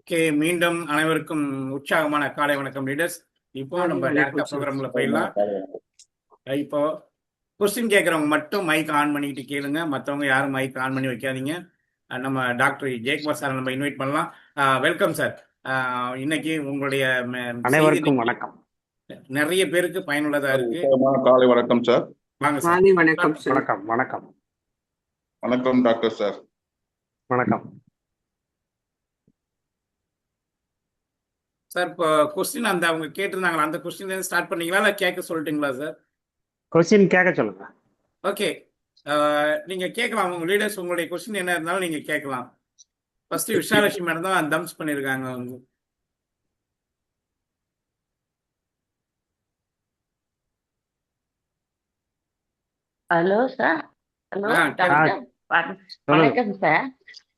Okay, மீண்டும் அனைவருக்கும் உற்சாகமான காலை வணக்கம் லீடர்ஸ். இப்போ நம்ம டேரக்டா ப்ரோக்ராம்ல போயிடலாம். இப்போ கொஸ்டின் கேட்கறவங்க மட்டும் மைக் ஆன் பண்ணிட்டு கேளுங்க, மற்றவங்க யாரும் மைக் ஆன் பண்ணி வைக்காதீங்க. நம்ம டாக்டர் ஜெயக்குமார் சார் நம்ம இன்வைட் பண்ணலாம். Welcome sir. இன்னைக்கு உங்களுடைய அனைவருக்கும் வணக்கம். நிறைய பேருக்கு பயனுள்ளதா இருக்கு. காலை வணக்கம் சார். வாங்க சார். வணக்கம் வணக்கம் வணக்கம் வணக்கம் டாக்டர் சார். வணக்கம் சார். இப்போ கொஸ்டின் அந்த அவங்க கேட்டிருந்தாங்களா, அந்த கொஸ்டின்ல ஸ்டார்ட் பண்ணீங்களா இல்லை கேட்க சொல்லிட்டீங்களா சார்? கொஸ்டின் கேட்க சொல்லுங்க. ஓகே, நீங்க கேட்கலாம். உங்க லீடர்ஸ் உங்களுடைய கொஸ்டின் என்ன இருந்தாலும் நீங்க கேட்கலாம். ஃபர்ஸ்ட் விஷாலட்சுமி மேடம் தான் தம்ஸ் பண்ணிருக்காங்க. அவங்க ஹலோ சார். ஹலோ டாக்டர், வணக்கம் சார்.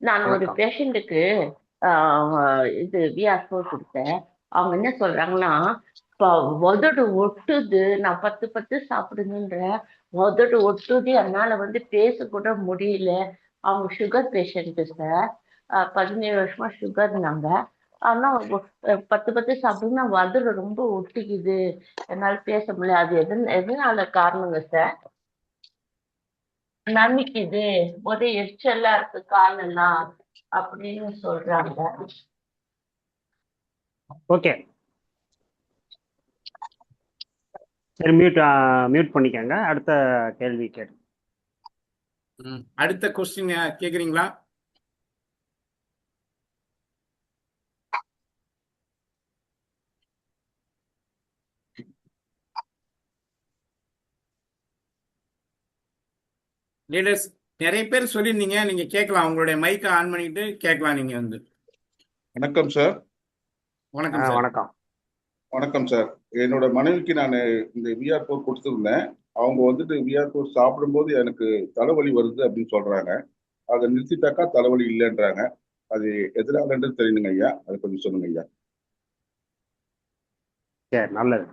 நான் ஒரு பேஷண்ட்டுக்கு இது விஆர்4 கொடுத்தேன். அவங்க என்ன சொல்றாங்கன்னா, இப்போ உதடு ஒட்டுது, நான் 10 சாப்பிடுங்கன்ற உதடு ஒட்டுது, அதனால பேச கூட முடியல. அவங்க சுகர் பேஷண்ட்டு சார், 17 வருஷமா சுகர்னாங்க. ஆனா 10 சாப்பிடுங்கன்னா உதடு ரொம்ப ஒட்டிக்குது, என்னால பேச முடியல. அது எதனால காரணங்க சார்? நம்பிக்குது, ஒரே எரிச்சலா இருக்கு காலெல்லாம் அப்படின்னு சொல்றாங்க. ஓகே, சரி, மியூட் பண்ணிக்கங்க. அடுத்த கேள்வி கேட்டு. அடுத்த கொஸ்டின் கேக்குறீங்களா? லீடர்ஸ் நிறைய பேர் சொல்லியிருந்தீங்க, நீங்க கேட்கலாம். உங்களுடைய மைக்கை ஆன் பண்ணிட்டு கேட்கலாம். நீங்க வணக்கம் சார். வணக்கம் சார். வணக்கம் வணக்கம் சார். என்னோட மனைவிக்கு நான் இந்த விஆர்4 கொடுத்துருந்தேன். அவங்க விஆர்4 சாப்பிடும்போது எனக்கு தலைவலி வருது அப்படின்னு சொல்றாங்க. அதை நிறுத்திட்டாக்கா தலைவலி இல்லைன்றாங்க. அது எதனாலன்னு தெரியணுங்க ஐயா, அதை கொஞ்சம் சொல்லுங்க ஐயா. சரி, நல்லது.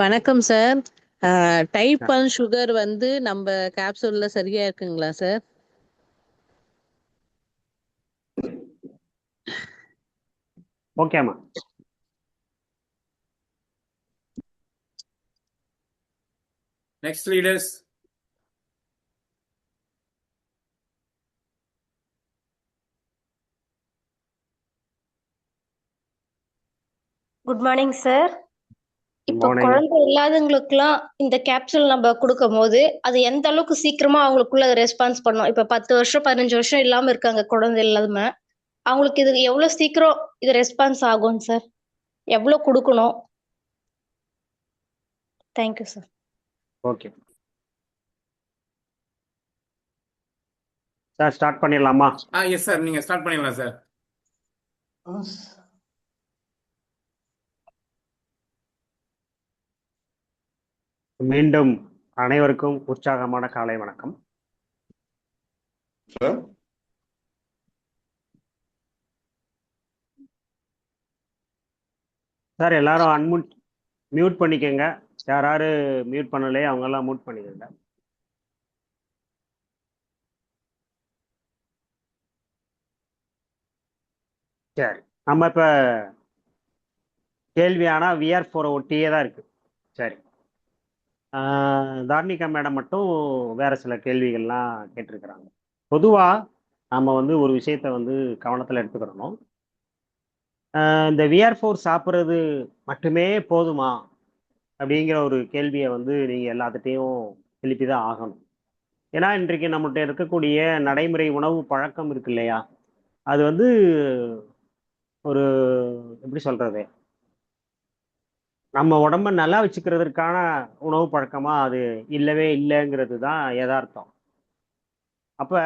வணக்கம் சார். டைப் 1 சுகர் நம்ம கேப்சூல்ல சரியா இருக்குங்களா சார்? ஓகேம்மா. Next leaders. Good morning sir. இப்போ குழந்தை இல்லாதவங்களுக்குலாம் இந்த கேப்சூல் நம்ம கொடுக்கும் போது அது எந்த அளவுக்கு சீக்கிரமா அவங்களுக்குள்ள ரெஸ்பான்ஸ் பண்ணும்? இப்ப 10 வருஷம் 15 வருஷம் இல்லாம இருக்காங்க குழந்தை இல்லாம, அவங்களுக்கு இது எவ்வளவு சீக்கிரம் இது ரெஸ்பான்ஸ் ஆகும் சார்? எவ்வளவு கொடுக்கணும்? Thank you sir. Okay sir, start பண்ணிடலாமா? எஸ் சார், நீங்க ஸ்டார்ட் பண்ணிடலாம் சார். மீண்டும் அனைவருக்கும் உற்சாகமான காலை வணக்கம் சார். சார், எல்லாரும் மியூட் பண்ணிக்கங்க. யாராரு மியூட் பண்ணலையே அவங்க எல்லாம் மியூட் பண்ணிக்கங்க. சரி, நம்ம இப்ப கேள்வியானா விஆர்4 ஒட்டியே தான் இருக்கு. சரி, தார்னிகா மேடம் மட்டும் வேற சில கேள்விகள்லாம் கேட்டிருக்கிறாங்க. பொதுவாக நம்ம ஒரு விஷயத்த கவனத்தில் எடுத்துக்கிறணும். இந்த விஆர்4 சாப்பிட்றது மட்டுமே போதுமா அப்படிங்கிற ஒரு கேள்வியை நீங்கள் எல்லாத்துட்டையும் எழுப்பி தான் ஆகணும். ஏன்னா இன்றைக்கு நம்மகிட்ட இருக்கக்கூடிய நடைமுறை உணவு பழக்கம் இருக்கு இல்லையா, அது ஒரு எப்படி சொல்றது, நம்ம உடம்ப நல்லா வச்சுக்கிறதுக்கான உணவு பழக்கமா அது இல்லவே இல்லைங்கிறது தான் யதார்த்தம். அப்ப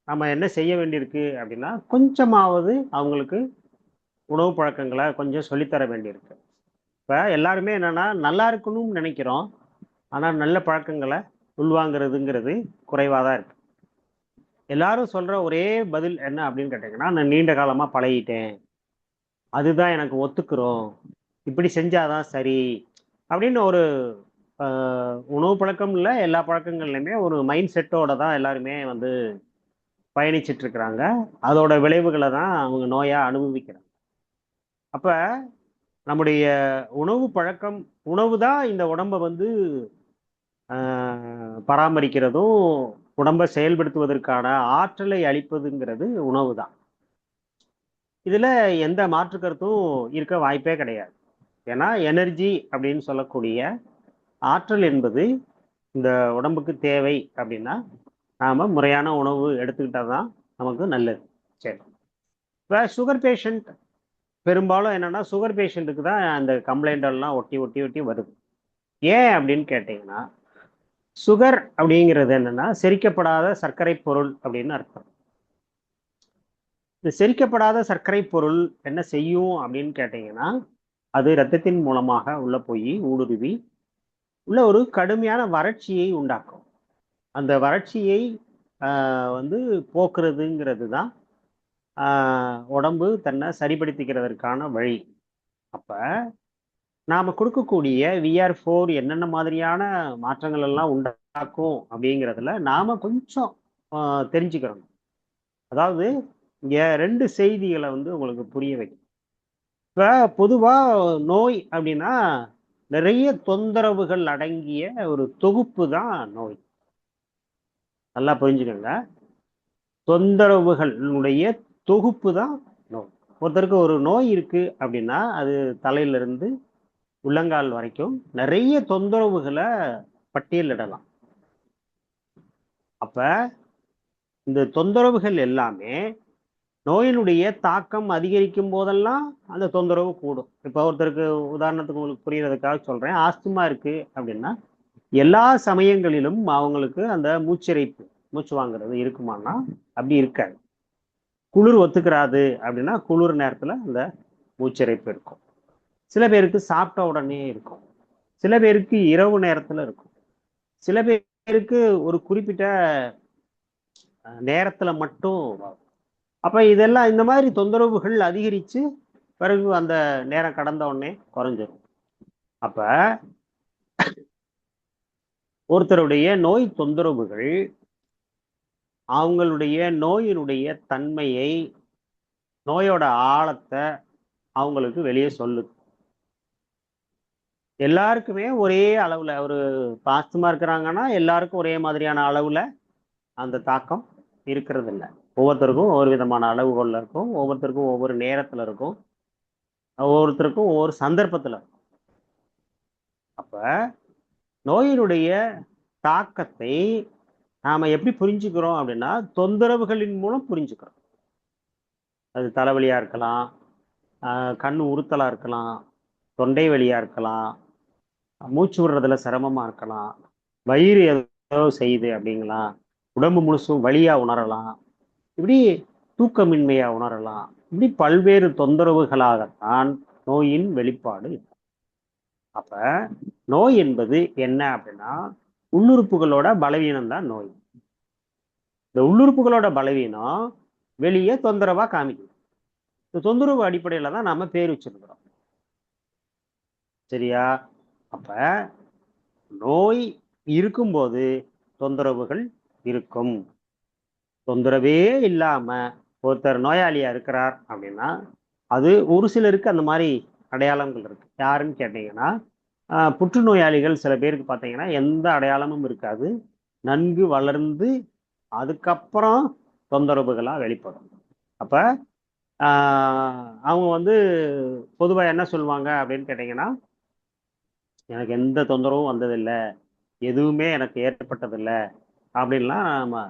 நம்ம என்ன செய்ய வேண்டியிருக்கு அப்படின்னா, கொஞ்சமாவது அவங்களுக்கு உணவு பழக்கங்களை கொஞ்சம் சொல்லித்தர வேண்டியிருக்கு. இப்ப எல்லாருமே என்னன்னா நல்லா இருக்கணும்னு நினைக்கிறோம், ஆனா நல்ல பழக்கங்களை உள்வாங்கிறதுங்கிறது குறைவாக தான் இருக்கு. எல்லாரும் சொல்ற ஒரே பதில் என்ன அப்படின்னு கேட்டீங்கன்னா, நான் நீண்ட காலமா பழகிட்டேன், அதுதான் எனக்கு ஒத்துக்கிறோம், இப்படி செஞ்சாதான் சரி அப்படின்னு ஒரு உணவு பழக்கம் இல்லை, எல்லா பழக்கங்கள்லையுமே ஒரு மைண்ட் செட்டோட தான் எல்லாருமே வந்து பயணிச்சிட்டு இருக்கிறாங்க. அதோட விளைவுகளை தான் அவங்க நோயா அனுபவிக்கிறாங்க. அப்ப நம்முடைய உணவு பழக்கம், உணவு தான் இந்த உடம்பை வந்து பராமரிக்கிறதும் உடம்பை செயல்படுத்துவதற்கான ஆற்றலை அளிப்பதுங்கிறது உணவு தான். இதுல எந்த மாற்று கருத்தும் இருக்க வாய்ப்பே கிடையாது. ஏன்னா எனர்ஜி அப்படின்னு சொல்லக்கூடிய ஆற்றல் என்பது இந்த உடம்புக்கு தேவை அப்படின்னா நாம முறையான உணவு எடுத்துக்கிட்டா தான் நமக்கு நல்லது. சரி, இப்போ சுகர் பேஷண்ட் பெரும்பாலும் என்னன்னா சுகர் பேஷண்ட்டுக்கு தான் அந்த கம்ப்ளைண்ட் எல்லாம் ஒட்டி ஒட்டி ஒட்டி வருது. ஏன் அப்படின்னு கேட்டீங்கன்னா, சுகர் அப்படிங்கிறது என்னன்னா செரிக்கப்படாத சர்க்கரை பொருள் அப்படின்னு அர்த்தம். இந்த செரிக்கப்படாத சர்க்கரை பொருள் என்ன செய்யும் அப்படின்னு கேட்டீங்கன்னா, அது இரத்தத்தின் மூலமாக உள்ள போய் ஊடுருவி உள்ள ஒரு கடுமையான வறட்சியை உண்டாக்கும். அந்த வறட்சியை வந்து போக்குறதுங்கிறது தான் உடம்பு தன்னை சரிப்படுத்திக்கிறதற்கான வழி. அப்ப நாம கொடுக்கக்கூடிய VR4 என்னென்ன மாதிரியான மாற்றங்கள் எல்லாம் உண்டாக்கும் அப்படிங்கிறதுல நாம கொஞ்சம் தெரிஞ்சுக்கிறோம். அதாவது இங்க 2 செய்திகளை வந்து உங்களுக்கு புரிய வைக்கும். இப்ப பொதுவா நோய் அப்படின்னா நிறைய தொந்தரவுகள் அடங்கிய ஒரு தொகுப்பு தான் நோய். நல்லா புரிஞ்சுக்கோங்க, தொந்தரவுகளுடைய தொகுப்பு தான் நோய். ஒருத்தருக்கு ஒரு நோய் இருக்கு அப்படின்னா அது தலையிலிருந்து உள்ளங்கால் வரைக்கும் நிறைய தொந்தரவுகளை பட்டியலிடலாம். அப்ப இந்த தொந்தரவுகள் எல்லாமே நோயினுடைய தாக்கம் அதிகரிக்கும் போதெல்லாம் அந்த தொந்தரவு கூடும். இப்போ ஒருத்தருக்கு உதாரணத்துக்கு உங்களுக்கு புரியறதுக்காக சொல்றேன், ஆஸ்துமா இருக்கு அப்படின்னா எல்லா சமயங்களிலும் அவங்களுக்கு அந்த மூச்சிறைப்பு, மூச்சு வாங்குறது இருக்குமானா அப்படி இருக்காது. குளிர் ஒத்துக்கிறாது அப்படின்னா குளிர் நேரத்துல அந்த மூச்சிறைப்பு இருக்கும். சில பேருக்கு சாப்பிட்ட உடனே இருக்கும், சில பேருக்கு இரவு நேரத்துல இருக்கும், சில பேருக்கு ஒரு குறிப்பிட்ட நேரத்துல மட்டும் வரும். அப்ப இதெல்லாம் இந்த மாதிரி தொந்தரவுகள் அதிகரிச்சு பிறகு அந்த நேரம் கடந்த உடனே குறைஞ்சிடும். அப்ப ஒருத்தருடைய நோய் தொந்தரவுகள் அவங்களுடைய நோயினுடைய தன்மையை, நோயோட ஆழத்தை அவங்களுக்கு வெளியே சொல்லுது. எல்லாருக்குமே ஒரே அளவுல, ஒரு ஆஸ்துமா இருக்கிறாங்கன்னா எல்லாருக்கும் ஒரே மாதிரியான அளவுல அந்த தாக்கம் இருக்கிறது இல்லை. ஒவ்வொருத்தருக்கும் ஒவ்வொரு விதமான அளவுகள்ல இருக்கும், ஒவ்வொருத்தருக்கும் ஒவ்வொரு நேரத்துல இருக்கும், ஒவ்வொருத்தருக்கும் ஒவ்வொரு சந்தர்ப்பத்துல இருக்கும். அப்ப நோயினுடைய தாக்கத்தை நாம எப்படி புரிஞ்சுக்கிறோம் அப்படின்னா தொந்தரவுகளின் மூலம் புரிஞ்சுக்கிறோம். அது தலைவலியா இருக்கலாம், கண் உறுத்தலா இருக்கலாம், தொண்டை வலியா இருக்கலாம், மூச்சு விடுறதுல சிரமமா இருக்கலாம், வயிறு ஏதோ செய்யுது அப்படிங்கலாம், உடம்பு முழுசும் வலியா உணரலாம், இப்படி தூக்கமின்மையா உணரலாம். இப்படி பல்வேறு தொந்தரவுகளாகத்தான் நோயின் வெளிப்பாடு. அப்ப நோய் என்பது என்ன அப்படின்னா உள்ளுறுப்புகளோட பலவீனம் தான் நோய். இந்த உள்ளுறுப்புகளோட பலவீனம் வெளியே தொந்தரவா காமிக்கும். இந்த தொந்தரவு அடிப்படையில தான் நாம பேர் வச்சிருக்கிறோம். சரியா? அப்ப நோய் இருக்கும்போது தொந்தரவுகள் இருக்கும். தொந்தரவே இல்லாம ஒருத்தர் நோயாளியா இருக்கிறார் அப்படின்னா அது ஒரு சிலருக்கு அந்த மாதிரி அடையாளங்கள் இருக்கு. யாருன்னு கேட்டீங்கன்னா புற்றுநோயாளிகள் சில பேருக்கு பார்த்தீங்கன்னா எந்த அடையாளமும் இருக்காது, நன்கு வளர்ந்து அதுக்கப்புறம் தொந்தரவுகளா வெளிப்படும். அப்ப அவங்க வந்து பொதுவாக என்ன சொல்லுவாங்க அப்படின்னு கேட்டீங்கன்னா, எனக்கு எந்த தொந்தரவும் வந்ததில்லை, எதுவுமே எனக்கு ஏற்பட்டதில்லை அப்படின்லாம் நம்ம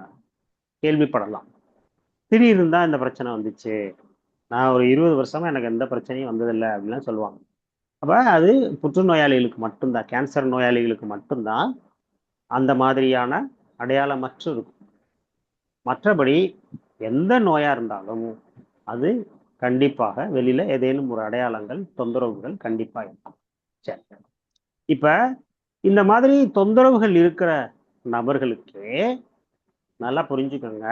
கேள்விப்படலாம். திடீர்னு தான் இந்த பிரச்சனை வந்துச்சு, நான் ஒரு 20 வருஷமா எனக்கு எந்த பிரச்சனையும் வந்ததில்லை அப்படின்லாம் சொல்லுவாங்க. அப்போ அது புற்றுநோயாளிகளுக்கு மட்டும்தான், கேன்சர் நோயாளிகளுக்கு மட்டும்தான் அந்த மாதிரியான அடையாளமற்று இருக்கும். மற்றபடி எந்த நோயா இருந்தாலும் அது கண்டிப்பாக வெளியில ஏதேனும் ஒரு அடையாளங்கள், தொந்தரவுகள் கண்டிப்பா இருக்கும். சரி, இப்ப இந்த மாதிரி தொந்தரவுகள் இருக்கிற நபர்களுக்கு நல்லா புரிஞ்சுக்கோங்க,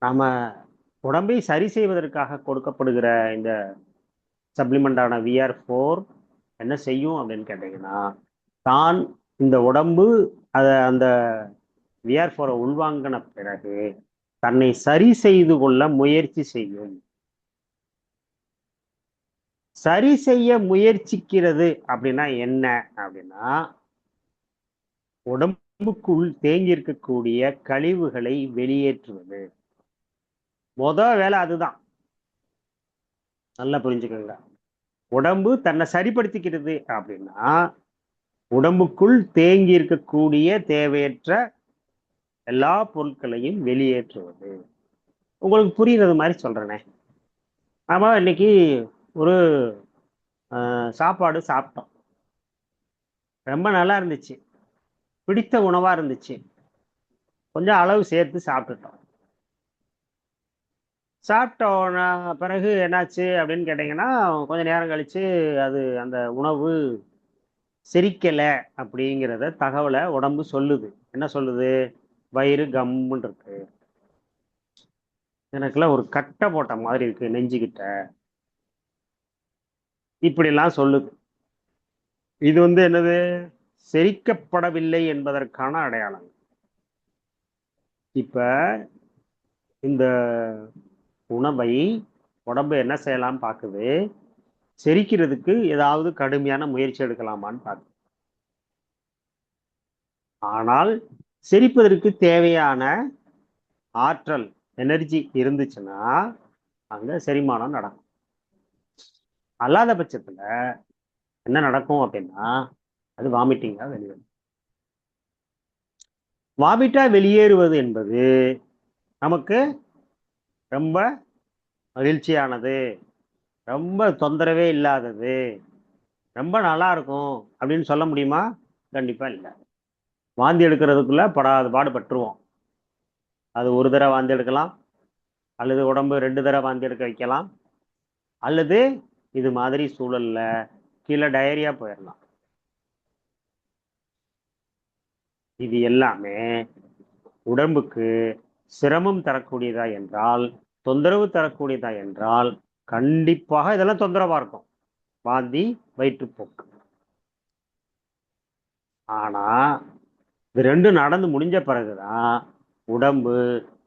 நாம உடம்பை சரி செய்வதற்காக கொடுக்கப்படுகிற இந்த சப்ளிமெண்டான VR4 என்ன செய்யும் அப்படின்னு கேட்டீங்கன்னா தான் இந்த உடம்பு அந்த வியர்ஃபோரை உள்வாங்கின பிறகு தன்னை சரி செய்து கொள்ள முயற்சி செய்யும். சரி செய்ய முயற்சிக்கிறது அப்படின்னா என்ன அப்படின்னா, உடம்புக்குள் தேங்கி இருக்கக்கூடிய கழிவுகளை வெளியேற்றுவது. வேலை அதுதான். நல்லா புரிஞ்சுக்கோங்க. உடம்பு தன்னை சரிப்படுத்திக்கிறது அப்படின்னா உடம்புக்குள் தேங்கி இருக்கக்கூடிய தேவையற்ற எல்லா பொருட்களையும் வெளியேற்றுவது. உங்களுக்கு புரியுறது மாதிரி சொல்றேனே. நாம இன்னைக்கு ஒரு சாப்பாடு சாப்பிட்டோம், ரொம்ப நல்லா இருந்துச்சு, பிடித்த உணவா இருந்துச்சு, கொஞ்சம் அளவு சேர்த்து சாப்பிட்டுட்டோம். சாப்பிட்டோன பிறகு என்னாச்சு அப்படின்னு கேட்டிங்கன்னா, கொஞ்ச நேரம் கழிச்சு அது அந்த உணவு செரிக்கல அப்படிங்கிறத தகவலை உடம்பு சொல்லுது. என்ன சொல்லுது? வயிறு கம்முன்னு இருக்கு, எனக்குலாம் ஒரு கட்டை போட்ட மாதிரி இருக்கு நெஞ்சுக்கிட்ட, இப்படிலாம் சொல்லுது. இது என்னது? செரிக்கப்படவில்லை என்பதற்கான அடையாளம். இப்ப இந்த உணவை உடம்பு என்ன செய்யலாம் பார்க்குது, செரிக்கிறதுக்கு ஏதாவது கடுமையான முயற்சி எடுக்கலாமான்னு பார்க்குது. ஆனால் செரிப்பதற்கு தேவையான ஆற்றல், எனர்ஜி இருந்துச்சுன்னா அங்க செரிமானம் நடக்கும். அல்லாத பட்சத்துல என்ன நடக்கும் அப்படின்னா, அது வாமிட்டிங்கா வெளியேறும். வாமிட்டா வெளியேறுவது என்பது நமக்கு ரொம்ப மகிழ்ச்சியானது, ரொம்ப தொந்தரவே இல்லாதது, ரொம்ப நல்லா இருக்கும் அப்படின்னு சொல்ல முடியுமா? கண்டிப்பா இல்லை. வாந்தி எடுக்கிறதுக்குள்ள படாத பாடுபட்டுருவோம். அது ஒரு தடவை வாந்தி எடுக்கலாம், அல்லது உடம்பு 2 தடவை வாந்தி எடுக்க வைக்கலாம், அல்லது இது மாதிரி சூழல்ல கீழே டயரியா போயிடலாம். இது எல்லாமே உடம்புக்கு சிரமம் தரக்கூடியதா என்றால், தொந்தரவு தரக்கூடியதா என்றால் கண்டிப்பாக இதெல்லாம் தொந்தரவா இருக்கும். வாந்தி, வயிற்றுப்போக்கு. ஆனா இது ரெண்டும் நடந்து முடிஞ்ச பிறகுதான், உடம்பு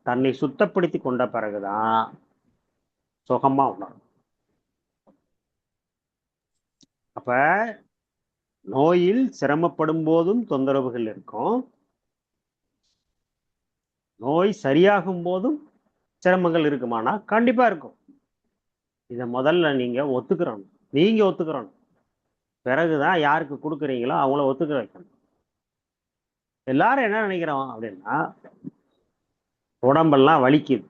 தன்னை சுத்தப்படுத்தி கொண்ட பிறகுதான் சுகமா உணரும். அப்ப நோயில் சிரமப்படும் போதும் தொந்தரவுகள் இருக்கும், நோய் சரியாகும் போதும் சிரமங்கள் இருக்குமானா கண்டிப்பா இருக்கும். இதை முதல்ல நீங்க ஒத்துக்கிறணும். பிறகுதான் யாருக்கு கொடுக்குறீங்களோ அவங்கள ஒத்துக்க வைக்கணும். எல்லாரும் என்ன நினைக்கிறோம் அப்படின்னா, உடம்பெல்லாம் வலிக்குது,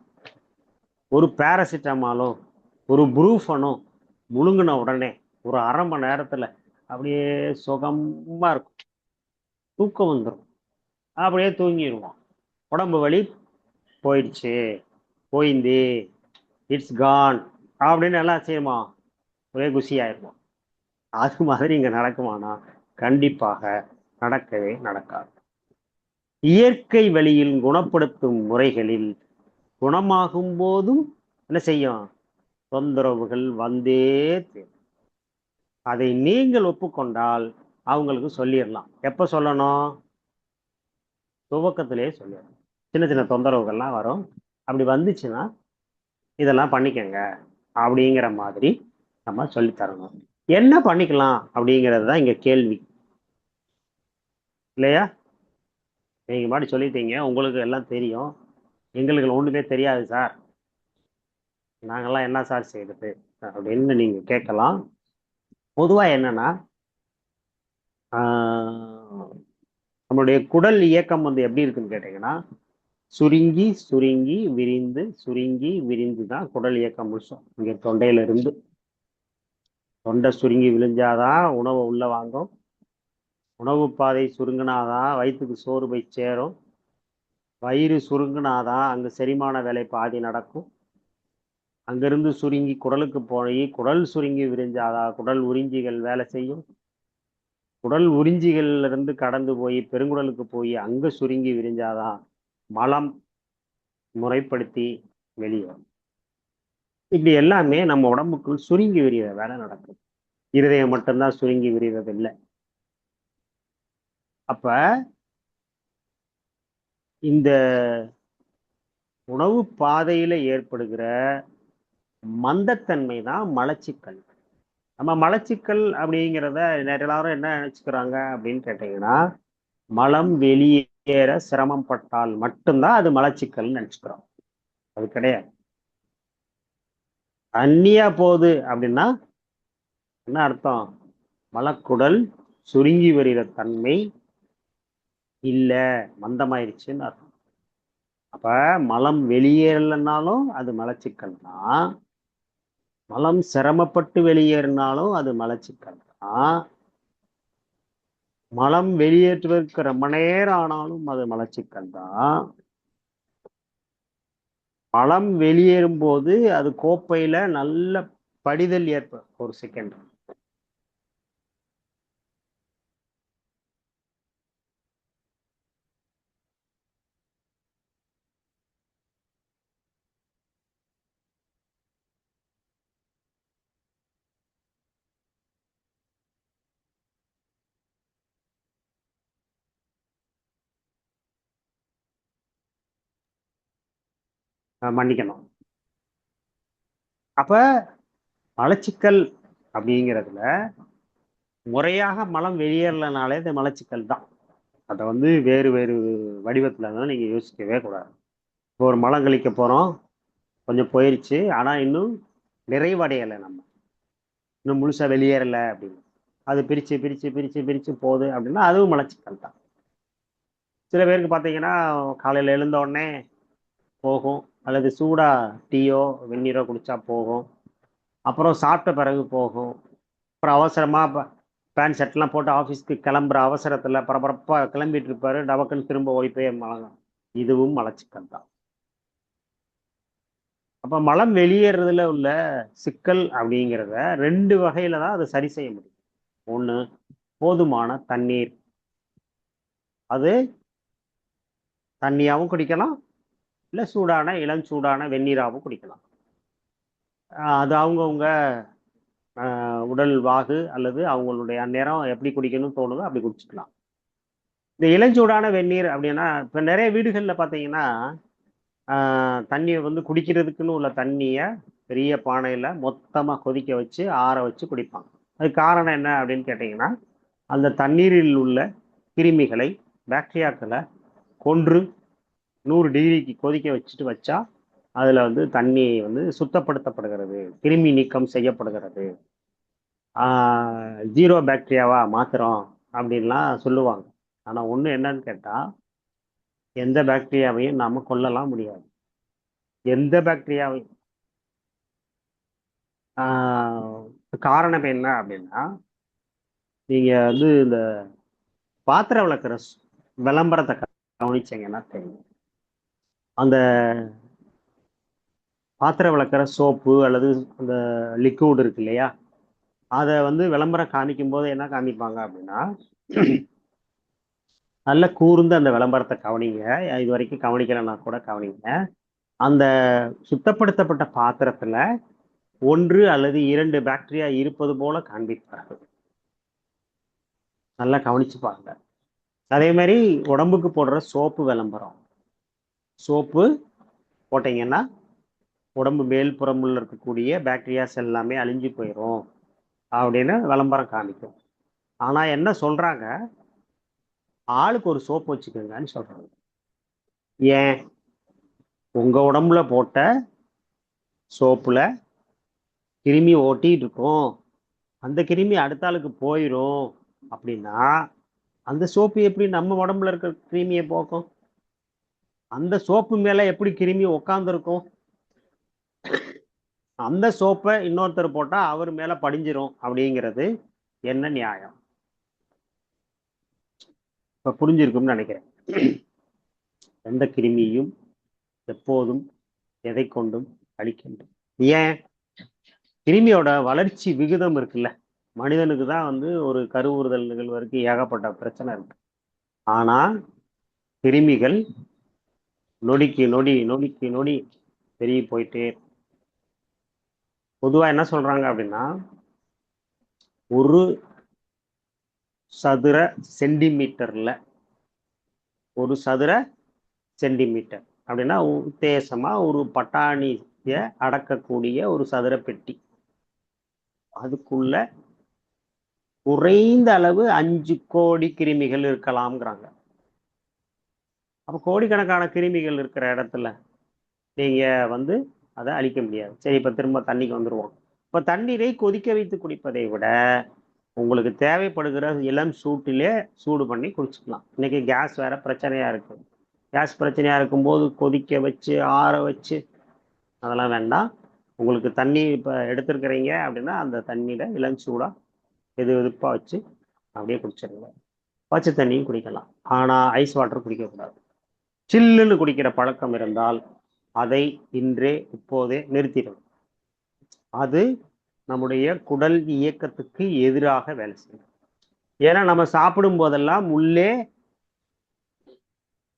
ஒரு பேராசிட்டமாலோ ஒரு புரூஃபனோ முழுங்கின உடனே ஒரு 1/2 மணி நேரத்துல அப்படியே சுகமா இருக்கும், தூக்கம் வந்துடும், அப்படியே தூங்கிடுவோம். உடம்பு வலி போயிடுச்சு, போயிந்தி, இட்ஸ் கான் அப்படின்னு எல்லாம் செய்யுமா, ஒரே குஷி ஆயிடுவோம். அது மாதிரி இங்க நடக்குமானா கண்டிப்பாக நடக்கவே நடக்காது. இயற்கை வழியில் குணப்படுத்தும் முறைகளில் குணமாகும் போதும் என்ன செய்யும்? தொந்தரவுகள் வந்தே தீரும். அதை நீங்கள் ஒப்புக்கொண்டால் அவங்களுக்கு சொல்லிடலாம். எப்ப சொல்லணும்? துவக்கத்திலேயே சொல்லிடணும். சின்ன சின்ன தொந்தரவுகள்லாம் வரும், அப்படி வந்துச்சுன்னா இதெல்லாம் பண்ணிக்கங்க அப்படிங்கிற மாதிரி நம்ம சொல்லித்தரணும். என்ன பண்ணிக்கலாம் அப்படிங்கிறது தான் இங்க கேள்வி இல்லையா? நீங்க மாதிரி சொல்லிட்டீங்க, உங்களுக்கு எல்லாம் தெரியும், எங்களுக்கு ஒண்ணுமே தெரியாது சார், நாங்கெல்லாம் என்ன சார் செய்யறது அப்படின்னு நீங்க கேட்கலாம். பொதுவா என்னன்னா, நம்மளுடைய குடல் இயக்கம் எப்படி இருக்குன்னு கேட்டீங்கன்னா, சுருங்கி சுருங்கி விரிந்து சுருங்கி விரிந்து தான் குடல் இயக்கம் முழுசும். இங்க தொண்டையில இருந்து தொண்டை சுருங்கி விழிஞ்சாதான் உணவை உள்ள வாங்கும், உணவு பாதை சுருங்கினாதான் வயிற்றுக்கு சோறு போய் சேரும், வயிறு சுருங்கினாதான் அங்க செரிமான வேலை பாதி நடக்கும், அங்கிருந்து சுருங்கி குடலுக்கு போய் குடல் சுருங்கி விரிஞ்சாதான் குடல் உறிஞ்சிகள் வேலை செய்யும், குடல் உறிஞ்சிகள்ல இருந்து கடந்து போய் பெருங்குடலுக்கு போய் அங்க சுருங்கி விரிஞ்சாதான் மலம் முறைப்படுத்தி வெளியேறும். இப்படி எல்லாமே நம்ம உடம்புக்குள் சுருங்கி விரிகிற வேலை நடக்கும். இருதயம் மட்டும்தான் சுருங்கி விரிகிறது இல்லை. அப்ப இந்த உணவு பாதையில ஏற்படுகிற மந்தத்தன்மை தான் மலச்சிக்கல். நம்ம மலச்சிக்கல் அப்படிங்கிறத எல்லாரும் என்ன நினைச்சுக்கிறாங்க அப்படின்னு கேட்டீங்கன்னா, மலம் வெளியேற சிரமம் பட்டால் மட்டும்தான் அது மலச்சிக்கல் நினைச்சுக்கிறோம். அது கிடையாது. தண்ணியா போகுது அப்படின்னா என்ன அர்த்தம்? மலக்குடல் சுருங்கி வருகிற தன்மை இல்ல, மந்தமாயிருச்சுன்னு அர்த்தம். அப்ப மலம் வெளியேறலைன்னாலும் அது மலச்சிக்கல் தான், மலம் சிரமப்பட்டு வெளியேறினாலும் அது மலச்சிக்கல் தான், மலம் வெளியேற்றுவதற்கு ரொம்ப நேரம் ஆனாலும் அது மலச்சிக்கல் தான். மலம் வெளியேறும் போது அது கோப்பையில நல்ல படிதல் ஏற்படும். ஒரு செகண்ட். மன்னிக்கணும். அப்ப மலச்சிக்கல் அப்படிங்கிறதுல முறையாக மலம் வெளியேறலனாலே அது மலச்சிக்கல் தான். அதை வந்து வேறு வேறு வடிவத்துல தான் நீங்க யோசிக்கவே கூடாது. இப்போ ஒரு மலம் கழிக்க போறோம், கொஞ்சம் போயிருச்சு, ஆனா இன்னும் நிறைவடையலை, நம்ம இன்னும் முழுசா வெளியேறல அப்படின்னு, அது பிரிச்சு பிரிச்சு பிரிச்சு பிரிச்சு போகுது அப்படின்னா அதுவும் மலச்சிக்கல் தான். சில பேருக்கு பார்த்தீங்கன்னா காலையில் எழுந்த உடனே போகும், அல்லது சூடா டீயோ வெந்நீரோ குடிச்சா போகும், அப்புறம் சாப்பிட்ட பிறகு போகும், அப்புறம் அவசரமா பேண்ட் ஷர்ட்லாம் போட்டு ஆஃபீஸ்க்கு கிளம்புற அவசரத்தில் பரபரப்பாக கிளம்பிட்டு இருப்பாரு, டபக்குன்னு திரும்ப ஓடி போய் மலம். இதுவும் மலச்சிக்கல் தான். அப்போ மலம் வெளியேறதுல உள்ள சிக்கல் அப்படிங்கிறத ரெண்டு வகையில தான் அதை சரி செய்ய முடியும். ஒன்று, போதுமான தண்ணீர். அது தண்ணியாகவும் குடிக்கலாம், இல்லை சூடான இளஞ்சூடான வெந்நீராகவும் குடிக்கலாம். அது அவங்கவுங்க உடல் வாகு அல்லது அவங்களுடைய அந்நேரம் எப்படி குடிக்கணும்னு தோணுதோ அப்படி குடிச்சுக்கலாம். இந்த இளஞ்சூடான வெந்நீர் அப்படின்னா, இப்போ நிறைய வீடுகளில் பார்த்தீங்கன்னா தண்ணியை வந்து குடிக்கிறதுக்குன்னு உள்ள தண்ணியை பெரிய பானையில் மொத்தமாக கொதிக்க வச்சு ஆற வச்சு குடிப்பாங்க. அது காரணம் என்ன அப்படின்னு கேட்டிங்கன்னா, அந்த தண்ணீரில் உள்ள கிருமிகளை, பாக்டீரியாக்களை கொன்று 100 டிகிரிக்கு கொதிக்க வச்சுட்டு வச்சா அதில் வந்து தண்ணி வந்து சுத்தப்படுத்தப்படுகிறது, கிருமி நீக்கம் செய்யப்படுகிறது, 0 பாக்டீரியாவா மாத்திரம் அப்படின்லாம் சொல்லுவாங்க. ஆனால் ஒன்று என்னன்னு கேட்டால், எந்த பாக்டீரியாவையும் நாம் கொல்லலாம் முடியாது. எந்த பாக்டீரியாவையும். காரணம் என்ன அப்படின்னா, நீங்கள் வந்து இந்த பாத்திரம் விளக்குற விளம்பரத்தை கவனிச்சிங்கன்னா தெரியும். அந்த பாத்திரம் விளக்குற சோப்பு அல்லது அந்த லிக்விட் இருக்கு இல்லையா, அதை வந்து விளம்பரம் காமிக்கும் போது என்ன காமிப்பாங்க அப்படின்னா, நல்ல கூர்ந்து அந்த விளம்பரத்தை கவனிங்க, இது வரைக்கும் கவனிக்கலைன்னா கூட கவனிங்க. அந்த சுத்தப்படுத்தப்பட்ட பாத்திரத்துல 1 அல்லது 2 பாக்டீரியா இருப்பது போல காண்பிப்பார்கள். நல்லா கவனிச்சு பாருங்க. அதே மாதிரி உடம்புக்கு போடுற சோப்பு விளம்பரம், சோப்பு போட்டீங்கன்னா உடம்பு மேல்புறமுள்ள இருக்கக்கூடிய பாக்டீரியாஸ் எல்லாமே அழிஞ்சு போயிடும் அப்படின்னு விளம்பரம் காமிக்கும். ஆனா என்ன சொல்றாங்க, ஆளுக்கு ஒரு சோப்பு வச்சுக்கோங்கன்னு சொல்றாங்க. ஏன்? உங்க உடம்புல போட்ட சோப்புல கிருமி ஓட்டிட்டு இருக்கும், அந்த கிருமி அடுத்த ஆளுக்கு போயிடும் அப்படின்னா அந்த சோப்பு எப்படி நம்ம உடம்புல இருக்கிற கிருமியை போக்கும்? அந்த சோப்பு மேல எப்படி கிருமி உட்காந்துருக்கும்? அந்த சோப்பை இன்னொருத்தர் போட்டா அவர் மேல படிஞ்சிரும் அப்படிங்கிறது என்ன நியாயம்? இப்ப புரிஞ்சிருக்கும்னு நினைக்கிறேன். எந்த கிருமியும் எப்போதும் எதை கொண்டும் அழிக்கின்றது. ஏன்? கிருமியோட வளர்ச்சி விகிதம் இருக்குல்ல, மனிதனுக்கு தான் வந்து ஒரு கருவுறுதல் நிகழ்வதற்கு ஏகப்பட்ட பிரச்சனை இருக்கு. ஆனா கிருமிகள் நொடிக்கு நொடி நொடிக்கு நொடி பெருகி போயிட்டே. பொதுவா என்ன சொல்றாங்க அப்படின்னா, ஒரு சதுர சென்டிமீட்டர்ல, 1 சதுர சென்டிமீட்டர் அப்படின்னா உத்தேசமா ஒரு பட்டாணிய அடக்கக்கூடிய ஒரு சதுர பெட்டி. அதுக்குள்ள குறைந்த அளவு 5 கோடி கிருமிகள் இருக்கலாம்ங்கிறாங்க. அப்ப கோடிக்கணக்கான கிருமிகள் இருக்கிற இடத்துல நீங்க வந்து அதை அழிக்க முடியாது. சரி, இப்ப திரும்ப தண்ணிக்கு வந்துருவோம். இப்ப தண்ணீரை கொதிக்க வைத்து குடிப்பதை விட உங்களுக்கு தேவைப்படுகிற இளம் சூட்டிலே சூடு பண்ணி குடிச்சுக்கலாம். இன்னைக்கு கேஸ் வேற பிரச்சனையா இருக்கு. கேஸ் பிரச்சனையா இருக்கும்போது கொதிக்க வச்சு ஆற வச்சு அதெல்லாம் வேண்டாம். உங்களுக்கு தண்ணி இப்போ எடுத்துருக்கிறீங்க அப்படின்னா அந்த தண்ணியில இளம் சூடா வெது வெதுப்பா வச்சு அப்படியே குடிச்சிருங்க. பச்சை தண்ணியும் குடிக்கலாம், ஆனா ஐஸ் வாட்டர் குடிக்கக்கூடாது. சில்லுன்னு குடிக்கிற பழக்கம் இருந்தால் அதை இப்போதே நிறுத்திடணும். அது நம்முடைய குடல் இயக்கத்துக்கு எதிராக வேலை செய்யும். ஏன்னா நம்ம சாப்பிடும் போதெல்லாம் உள்ளே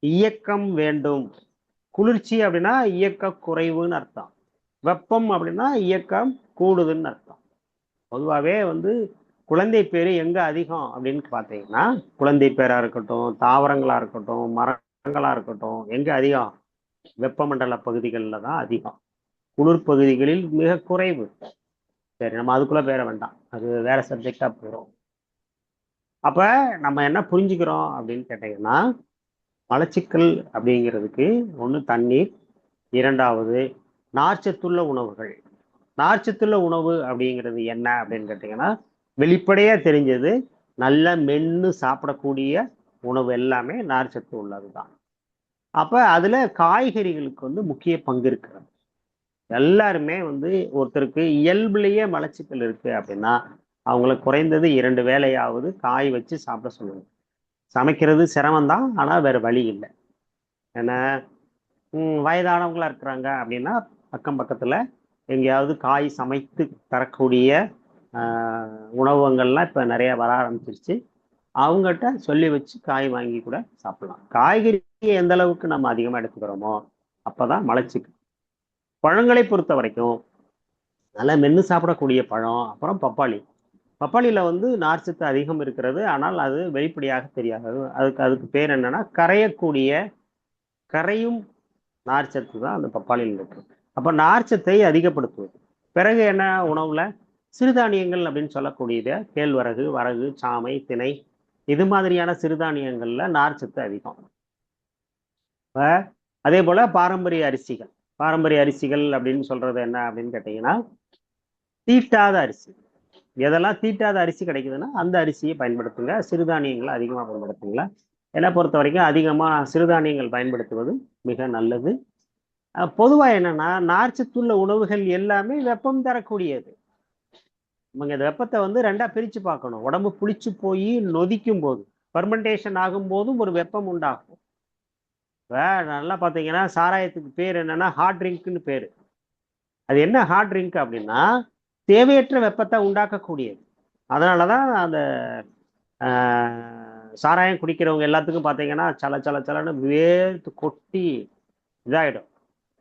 இயக்கம் வேண்டும். குளிர்ச்சி அப்படின்னா இயக்க குறைவுன்னு அர்த்தம், வெப்பம் அப்படின்னா இயக்கம் கூடுதுன்னு அர்த்தம். பொதுவாகவே வந்து குழந்தை பேரு எங்க அதிகம் அப்படின்னு பார்த்தீங்கன்னா, குழந்தை பேரா இருக்கட்டும், தாவரங்களா இருக்கட்டும், மரங்களா இருக்கட்டும், எங்க அதிகம்? வெப்பமண்டல பகுதிகளில் தான் அதிகம். குளிர் பகுதிகளில் மிக குறைவு. சரி, நம்ம அதுக்குள்ள பேர வேண்டாம், அது வேற சப்ஜெக்டா போயிடும். அப்ப நம்ம என்ன புரிஞ்சுக்கிறோம் அப்படின்னு கேட்டீங்கன்னா, மலச்சிக்கல் அப்படிங்கிறதுக்கு ஒன்று தண்ணீர், இரண்டாவது நார்ச்சத்துள்ள உணவுகள். நார்ச்சத்துள்ள உணவு அப்படிங்கிறது என்ன அப்படின்னு கேட்டீங்கன்னா, வெளிப்படையா தெரிஞ்சது நல்ல மென்று சாப்பிடக்கூடிய உணவு எல்லாமே நார்ச்சத்து உள்ளது தான். அப்ப அதுல காய்கறிகளுக்கு வந்து முக்கிய பங்கு இருக்கிறது. எல்லாருமே வந்து ஒருத்தருக்கு இயல்புலேயே மலச்சிக்கல் இருக்கு அப்படின்னா அவங்கள குறைந்தது 2 வேளையாவது காய் வச்சு சாப்பிட சொல்லுங்க. சமைக்கிறது சிரமம்தான், ஆனா வேற வழி இல்லை. ஏன்னா வயதானவங்களா இருக்கிறாங்க அப்படின்னா அக்கம் பக்கத்துல எங்கேயாவது காய் சமைத்து தரக்கூடிய உணவகங்கள்லாம் இப்போ நிறைய வர ஆரம்பிச்சிருச்சு. அவங்ககிட்ட சொல்லி வச்சு காய் வாங்கி கூட சாப்பிடலாம். காய்கறி எந்த அளவுக்கு நம்ம அதிகமாக எடுத்துக்கிறோமோ அப்போதான் மலச்சிக்கல். பழங்களை பொறுத்த வரைக்கும் நல்லா மென்று சாப்பிடக்கூடிய பழம், அப்புறம் பப்பாளி. பப்பாளியில் வந்து நார்ச்சத்து அதிகம் இருக்கிறது, ஆனால் அது வெளிப்படையாக தெரியாது. அதுக்கு பேர் என்னன்னா கரையும் நார்ச்சத்து தான் அந்த பப்பாளியில் இருக்கு. அப்போ நார்ச்சத்தை அதிகப்படுத்துவது. பிறகு என்ன உணவுல சிறுதானியங்கள் அப்படின்னு சொல்லக்கூடியது கேழ்வரகு, வரகு, சாமை, திணை, இது மாதிரியான சிறுதானியங்கள்ல நார்ச்சத்து அதிகம். அதே போல பாரம்பரிய அரிசிகள் அப்படின்னு சொல்றது என்ன அப்படின்னு கேட்டீங்கன்னா, தீட்டாத அரிசி. எதெல்லாம் தீட்டாத அரிசி கிடைக்குதுன்னா அந்த அரிசியை பயன்படுத்துங்க. சிறுதானியங்களை அதிகமாக பயன்படுத்துங்க. என்னை பொறுத்த வரைக்கும் அதிகமாக சிறுதானியங்கள் பயன்படுத்துவது மிக நல்லது. பொதுவாக என்னன்னா, நார்ச்சத்துள்ள உணவுகள் எல்லாமே வெப்பம் தரக்கூடியது. நம்ம இந்த வெப்பத்தை வந்து 2ஆ பிரிச்சு பார்க்கணும். உடம்பு புளிச்சு போய் நொதிக்கும் போது, ஃபெர்மெண்டேஷன் ஆகும் போதும் ஒரு வெப்பம் உண்டாகும். நல்லா பார்த்தீங்கன்னா சாராயத்துக்கு பேர் என்னன்னா ஹார்ட் ட்ரிங்க்னு பேரு. அது என்ன ஹார்ட் ட்ரிங்க் அப்படின்னா தேவையற்ற வெப்பத்தை உண்டாக்கக்கூடியது. அதனாலதான் அந்த சாராயம் குடிக்கிறவங்க எல்லாத்துக்கும் பார்த்தீங்கன்னா சலன்னு வேர்த்து கொட்டி இதாயிடும்.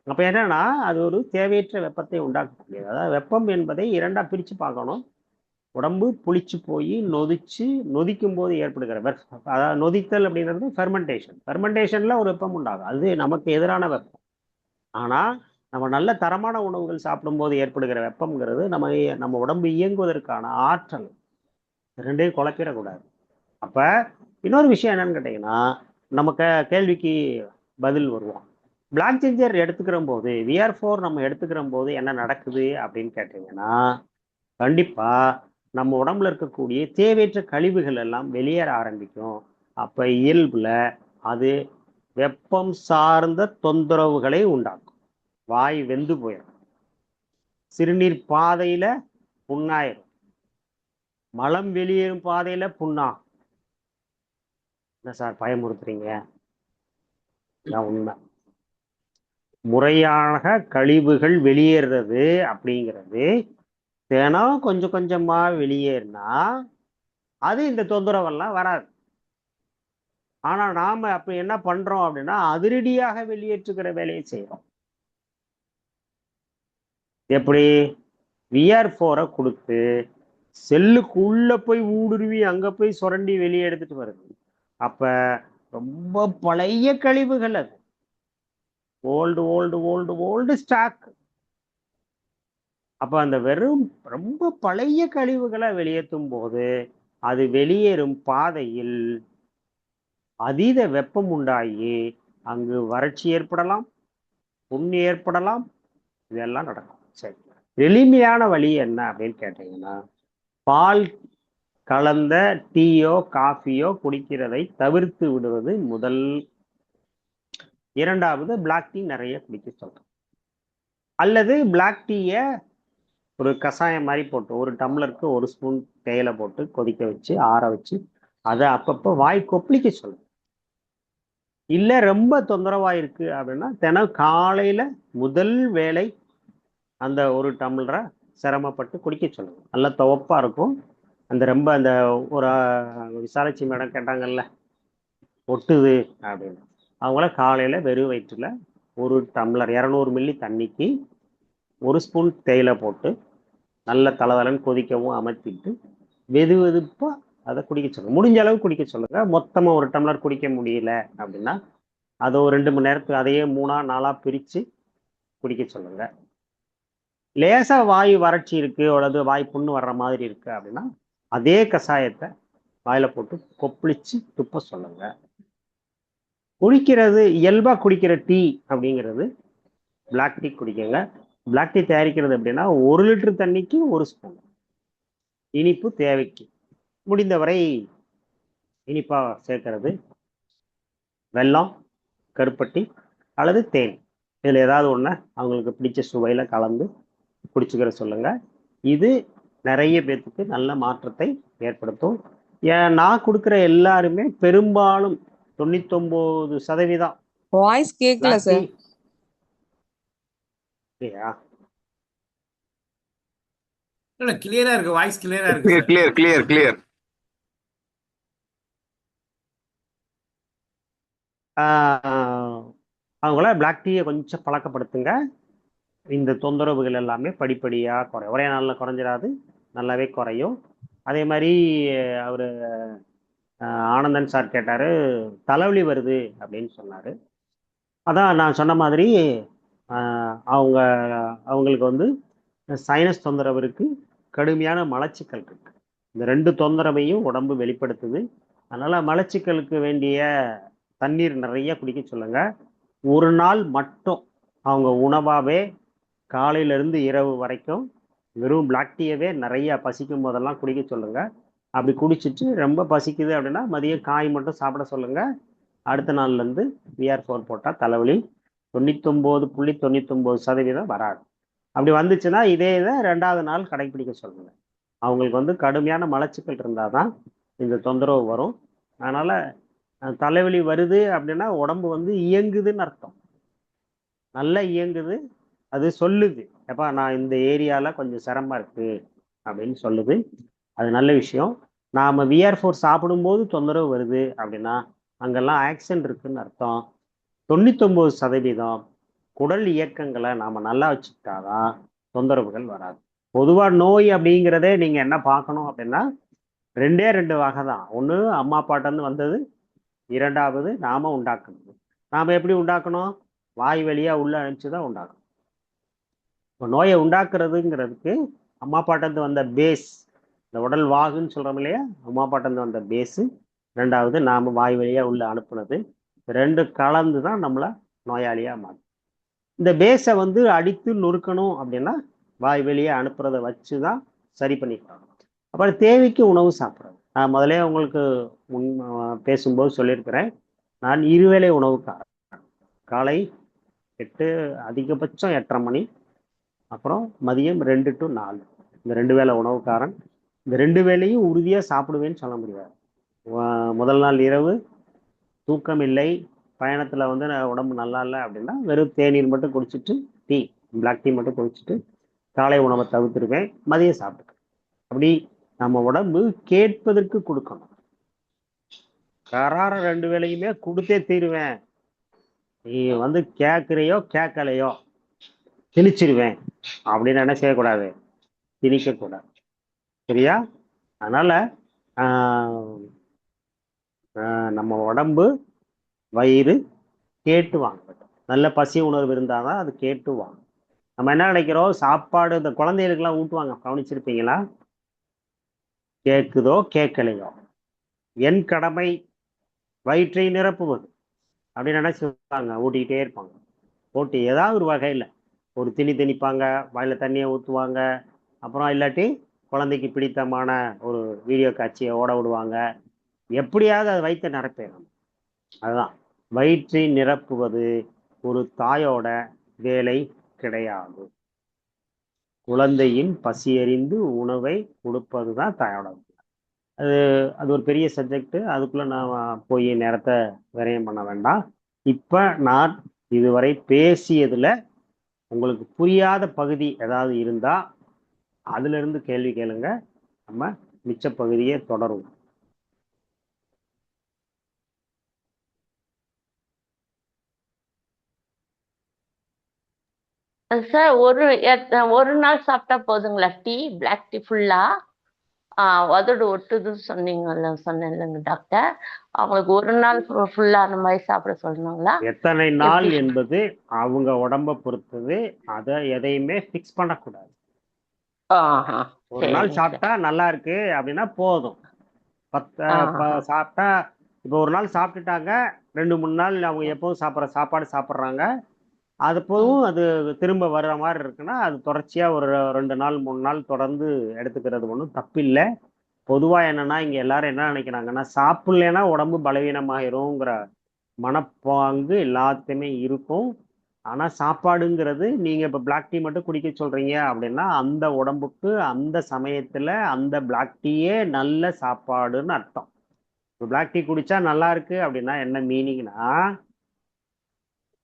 அப்ப என்னன்னா அது ஒரு தேவையற்ற வெப்பத்தை உண்டாக்கக்கூடியது. அதாவது வெப்பம் என்பதை 2ஆ பிரிச்சு பார்க்கணும். உடம்பு புளிச்சு போய் நொதிக்கும் போது ஏற்படுகிற அதாவது நொதித்தல் அப்படிங்கிறது ஃபெர்மெண்டேஷன்ல ஒரு வெப்பம் உண்டாகும். அது நமக்கு எதிரான வெப்பம். ஆனா நம்ம நல்ல தரமான உணவுகள் சாப்பிடும்போது ஏற்படுகிற வெப்பம்ங்கிறது நம்ம உடம்பு இயங்குவதற்கான ஆற்றல். 2ஐயும் குழப்பிடக்கூடாது. அப்ப இன்னொரு விஷயம் என்னன்னு கேட்டீங்கன்னா, நமக்கு கேள்விக்கு பதில் வருவோம். பிளாக் ஜிஞ்சர் எடுத்துக்கிற போது, VR4 நம்ம எடுத்துக்கிற போது என்ன நடக்குது அப்படின்னு கேட்டீங்கன்னா, கண்டிப்பா நம்ம உடம்புல இருக்கக்கூடிய தேவையற்ற கழிவுகள் எல்லாம் வெளியேற ஆரம்பிக்கும். அப்ப இயல்புல அது வெப்பம் சார்ந்த தொந்தரவுகளை உண்டாக்கும். வாய் வெந்து போயிடும், சிறுநீர் பாதையில புண்ணாயிரும், மலம் வெளியேறும் பாதையில புண்ணாகும். என்ன சார் பயமுறுத்துறீங்க? உண்மை. முறையாக கழிவுகள் வெளியேறது அப்படிங்கிறது தினம் கொஞ்சம் கொஞ்சமா வெளியேறினா அது இந்த தொந்தரவெல்லாம் வராது. ஆனா நாம அப்ப என்ன பண்றோம் அப்படின்னா அதிரடியாக வெளியேற்றுகிற வேலையை செய்யறோம். எப்படி? VR4 கொடுத்து செல்லுக்குள்ள போய் ஊடுருவி அங்க போய் சுரண்டி வெளியே எடுத்துட்டு வருது. அப்ப ரொம்ப பழைய கழிவுகள், அது old old old old stock. அப்ப அந்த வெறும் ரொம்ப பழைய கழிவுகளை வெளியேற்றும் போது அது வெளியேறும் பாதையில் அதீத வெப்பம் உண்டாகி அங்கு வறட்சி ஏற்படலாம், புண்ணு ஏற்படலாம், இதெல்லாம் நடக்கும். சரி, எளிமையான வழி என்ன அப்படின்னு கேட்டீங்கன்னா, பால் கலந்த டீயோ காஃபியோ குடிக்கிறதை தவிர்த்து விடுவது முதல். இரண்டாவது, பிளாக் டீ நிறைய குடிக்க சொல்றோம். அல்லது பிளாக் டீயை ஒரு கஷாயம் மாதிரி போட்டு ஒரு டம்ளருக்கு 1 ஸ்பூன் தேயிலை போட்டு கொதிக்க வச்சு ஆற வச்சு அதை அப்பப்போ வாய் கொப்பளிக்க சொல்லுங்க. இல்லை ரொம்ப தொந்தரவா இருக்கு அப்படின்னா தினம் காலையில முதல் வேளை அந்த ஒரு டம்ளரை சிரமப்பட்டு குடிக்க சொல்லுங்க. நல்லா துவப்பா இருக்கும். அந்த ரொம்ப அந்த ஒரு விசாலாட்சி மேடம் கேட்டாங்கல்ல ஒட்டுது அப்படின்னு, அவங்கள காலையில வெறும் வயிற்றுல ஒரு டம்ளர் 200 மில்லி தண்ணிக்கு 1 ஸ்பூன் தேயிலை போட்டு நல்ல தளதளன்னு கொதிக்கவும் அமர்த்திட்டு வெது வெதுப்பா அதை குடிக்க சொல்லுங்க. முடிஞ்ச அளவு குடிக்க சொல்லுங்க. மொத்தமா ஒரு டம்ளர் குடிக்க முடியல அப்படின்னா அதை ஒரு 2 மணி நேரத்துக்கு அதையே 3 4 பிரிச்சு குடிக்க சொல்லுங்க. லேசா வாய் வறட்சி இருக்கு அல்லது வாய் புண்ணு வர்ற மாதிரி இருக்கு அப்படின்னா அதே கஷாயத்தை வாயில போட்டு கொப்பளிச்சு துப்ப சொல்லுங்க. குடிக்கிறது இயல்பா குடிக்கிற டீ அப்படிங்கிறது பிளாக் டீ குடிக்கங்க. பிளாக் டீ தயாரிக்கிறது அப்படின்னா 1 லிட்டர் தண்ணிக்கு 1 ஸ்பூன் இனிப்பு தேவைக்கு முடிந்தவரை இனிப்பா சேர்க்கிறது வெல்லம், கருப்பட்டி அல்லது தேன், இதில் ஏதாவது ஒன்று அவங்களுக்கு பிடிச்ச சுவையில் கலந்து குடிச்சுக்கிற சொல்லுங்க. இது நிறைய பேர்த்துக்கு நல்ல மாற்றத்தை ஏற்படுத்தும். நான் கொடுக்குற எல்லாருமே பெரும்பாலும் 99% வாய்ஸ் கேட்கல சார். இல்ல கிளியரா இருக்கு, வாய்ஸ் கிளியரா இருக்கு சார். Clear clear clear. அவங்கள பிளாக் டீயை கொஞ்சம் பழக்கப்படுத்துங்க. இந்த தொந்தரவுகள் எல்லாமே படிப்படியாக குறையும். ஒரே நாளில் குறைஞ்சிடாது, நல்லாவே குறையும். அதே மாதிரி அவர் ஆனந்தன் சார் கேட்டார், தலைவலி வருது அப்படின்னு சொன்னார். அதான் நான் சொன்ன மாதிரி அவங்களுக்கு வந்து சைனஸ் தொந்தரவு இருக்கு, கடுமையான மலச்சிக்கல் இருக்கு. இந்த 2 தொந்தரவையும் உடம்பு வெளிப்படுத்துது. அதனால மலச்சிக்கலுக்கு வேண்டிய தண்ணீர் நிறைய குடிக்க சொல்லுங்க. ஒரு நாள் மட்டும் அவங்க உணவாகவே காலையிலேருந்து இரவு வரைக்கும் வெறும் பிளாக் டீயவே நிறைய பசிக்கும் போதெல்லாம் குடிக்க சொல்லுங்க. அப்படி குடிச்சிட்டு ரொம்ப பசிக்குது அப்படின்னா மதியம் காய் மட்டும் சாப்பிட சொல்லுங்க. அடுத்த நாள்லேருந்து VR4 போட்டால் தலைவலி 99.99% வராது. அப்படி வந்துச்சுன்னா இதே இதை 2வது நாள் கடைப்பிடிக்க சொல்லுங்க. அவங்களுக்கு வந்து கடுமையான மலச்சிக்கல் இருந்தால் தான் இந்த தொந்தரவு வரும். அதனால் தலைவலி வருது அப்படின்னா உடம்பு வந்து இயங்குதுன்னு அர்த்தம், நல்லா இயங்குது. அது சொல்லுது, எப்பா நான் இந்த ஏரியாவில் கொஞ்சம் சிரமம் இருக்கு அப்படின்னு சொல்லுது. அது நல்ல விஷயம். நாம் VR4 சாப்பிடும்போது தொந்தரவு வருது அப்படின்னா அங்கெல்லாம் ஆக்சிடென்ட் இருக்குன்னு அர்த்தம். 99% குடல் இயக்கங்களை நாம் நல்லா வச்சுக்கிட்டாதான் தொந்தரவுகள் வராது. பொதுவாக நோய் அப்படிங்கிறதே நீங்கள் என்ன பார்க்கணும் அப்படின்னா 2 வகை தான். ஒன்று அம்மா அப்பாட்டேருந்து வந்தது, 2வது நாம உண்டாக்கணும். நாம் எப்படி உண்டாக்கணும்? வாய் வழியாக உள்ள அனுப்பிச்சு தான் உண்டாக்கணும். இப்போ நோயை உண்டாக்குறதுங்கிறதுக்கு அம்மா அப்பாட்டேருந்து வந்த பேஸ், இந்த உடல் வாகுன்னு சொல்கிறோம் இல்லையா, அம்மா அப்பாட்டேருந்து வந்த பேஸு, 2வது நாம் வாய் வழியாக உள்ள அனுப்புனது, 2 கலந்து தான் நம்மளை நோயாளியாக மாற்றும். இந்த பேஸை வந்து அடித்து நொறுக்கணும் அப்படின்னா வாய் வெளியே அனுப்புறதை வச்சு தான் சரி பண்ணிக்கலாம். அப்புறம் தேவைக்கு உணவு சாப்பிட்றது. நான் முதலே உங்களுக்கு பேசும்போது சொல்லியிருக்கிறேன், நான் 2 வேளை உணவுக்காரன். காலை 8, அதிகபட்சம் 8:30 மணி, அப்புறம் மதியம் 2 to 4, இந்த 2 வேளை உணவுக்காரன். இந்த 2 வேளையும் உறுதியாக சாப்பிடுவேன்னு சொல்ல முடியாது. முதல் நாள் இரவு தூக்கம் இல்லை, பயணத்தில் வந்து உடம்பு நல்லா இல்லை அப்படின்னா வெறும் தேநீர் மட்டும் குடிச்சிட்டு டீ, பிளாக் டீ மட்டும் குடிச்சிட்டு காலை உணவை தவிர்த்துருவேன், மதியம் சாப்பிட்டுக்கேன். அப்படி நம்ம உடம்பு கேட்பதற்கு கொடுக்கணும். கரார 2 வேளையுமே கொடுத்தே தீருவேன், நீ வந்து கேட்குறையோ கேட்கலையோ திணிச்சிருவேன் அப்படின்னு என்ன செய்யக்கூடாது, திணிக்கக்கூடாது. சரியா? அதனால நம்ம உடம்பு வயிறு கேட்டு வாங்க. நல்ல பசி உணர்வு இருந்தால் தான் அது கேட்டு வாங்க. நம்ம என்ன நினைக்கிறோம், சாப்பாடு இந்த குழந்தைகளுக்கெல்லாம் ஊட்டுவாங்க, கவனிச்சிருப்பீங்களா? கேட்குதோ கேட்கலையோ, என் கடமை வயிற்றை நிரப்புவது அப்படின்னு நினைச்சுவாங்க, ஊட்டிக்கிட்டே இருப்பாங்க. போட்டு ஏதாவது ஒரு வகையில் ஒரு திணிப்பாங்க, வாயில தண்ணியை ஊற்றுவாங்க, அப்புறம் இல்லாட்டி குழந்தைக்கு பிடித்தமான ஒரு வீடியோ காட்சியை ஓட விடுவாங்க. எப்படியாவது அது வயிற்றை நிரப்பிடணும். அதுதான் வயிற்றை நிரப்புவது ஒரு தாயோட வேலை கிடையாது. குழந்தையின் பசியறிந்து உணவை கொடுப்பது தான் தாயோட வேலை. அது அது ஒரு பெரிய சப்ஜெக்ட். அதுக்குள்ள நான் போய் நேரத்தை விரயம் பண்ண வேண்டாம். இப்ப நான் இதுவரை பேசியதுல உங்களுக்கு புரியாத பகுதி ஏதாவது இருந்தா அதுல இருந்து கேள்வி கேளுங்க, நம்ம மிச்ச பகுதியை தொடருவோம். சார் ஒரு நாள் சாப்பிட்டா போதுங்களா? டீ, பிளாக் டீ ஃபுல்லா உதடு ஒட்டுதுன்னு சொன்னேன்லங்க டாக்டர். அவங்களுக்கு ஒரு நாள் ஃபுல்லா அந்த மாதிரி சாப்பிட சொல்லணுங்களா? எத்தனை நாள் என்பது அவங்க உடம்ப பொறுத்தது. அதை எதையுமே ஃபிக்ஸ் பண்ணக்கூடாது. ஒரு நாள் சாப்பிட்டா நல்லா இருக்கு அப்படின்னா போதும். சாப்பிட்டா இப்போ ஒரு நாள் சாப்பிட்டுட்டாங்க, 2-3 நாள் அவங்க எப்போதும் சாப்பிட்ற சாப்பாடு சாப்பிட்றாங்க, அது போதும். அது திரும்ப வர்ற மாதிரி இருக்குன்னா அது தொடர்ச்சியா ஒரு 2 நாள் 3 நாள் தொடர்ந்து எடுத்துக்கிறது ஒன்றும் தப்பில்லை. பொதுவா என்னன்னா இங்க எல்லாரும் என்ன நினைக்கிறாங்கன்னா, சாப்பிடலைன்னா உடம்பு பலவீனமாயிருங்கிற மனப்பாங்கு எல்லாத்துக்குமே இருக்கும். ஆனா சாப்பாடுங்கிறது, நீங்க இப்ப பிளாக் டீ மட்டும் குடிக்க சொல்றீங்க அப்படின்னா அந்த உடம்புக்கு அந்த சமயத்துல அந்த பிளாக் டீயே நல்ல சாப்பாடுன்னு அர்த்தம். இப்போ பிளாக் டீ குடிச்சா நல்லா இருக்கு அப்படின்னா என்ன மீனிங்னா,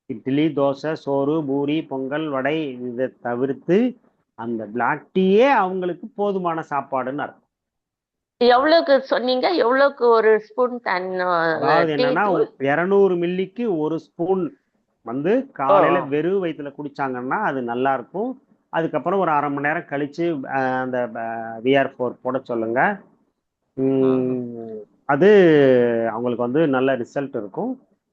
இட்லி, தோசை, சோறு, பூரி, பொங்கல், வடை இதை தவிர்த்து அந்த பிளாக் டீயே அவங்களுக்கு போதுமான சாப்பாடுன்னு அர்த்தம். எவ்வளவுக்கு சொன்னீங்க? எவ்வளவுக்கு ஒரு ஸ்பூன் அதாவது என்னன்னா 200 மில்லிக்கு ஒரு ஸ்பூன் வந்து காலையில வெறும் வயிற்றுல குடிச்சாங்கன்னா அது நல்லா இருக்கும். அதுக்கப்புறம் ஒரு 1/2 மணி நேரம் கழிச்சு அந்த VR4 போட சொல்லுங்க. அது அவங்களுக்கு வந்து நல்ல ரிசல்ட் இருக்கும்.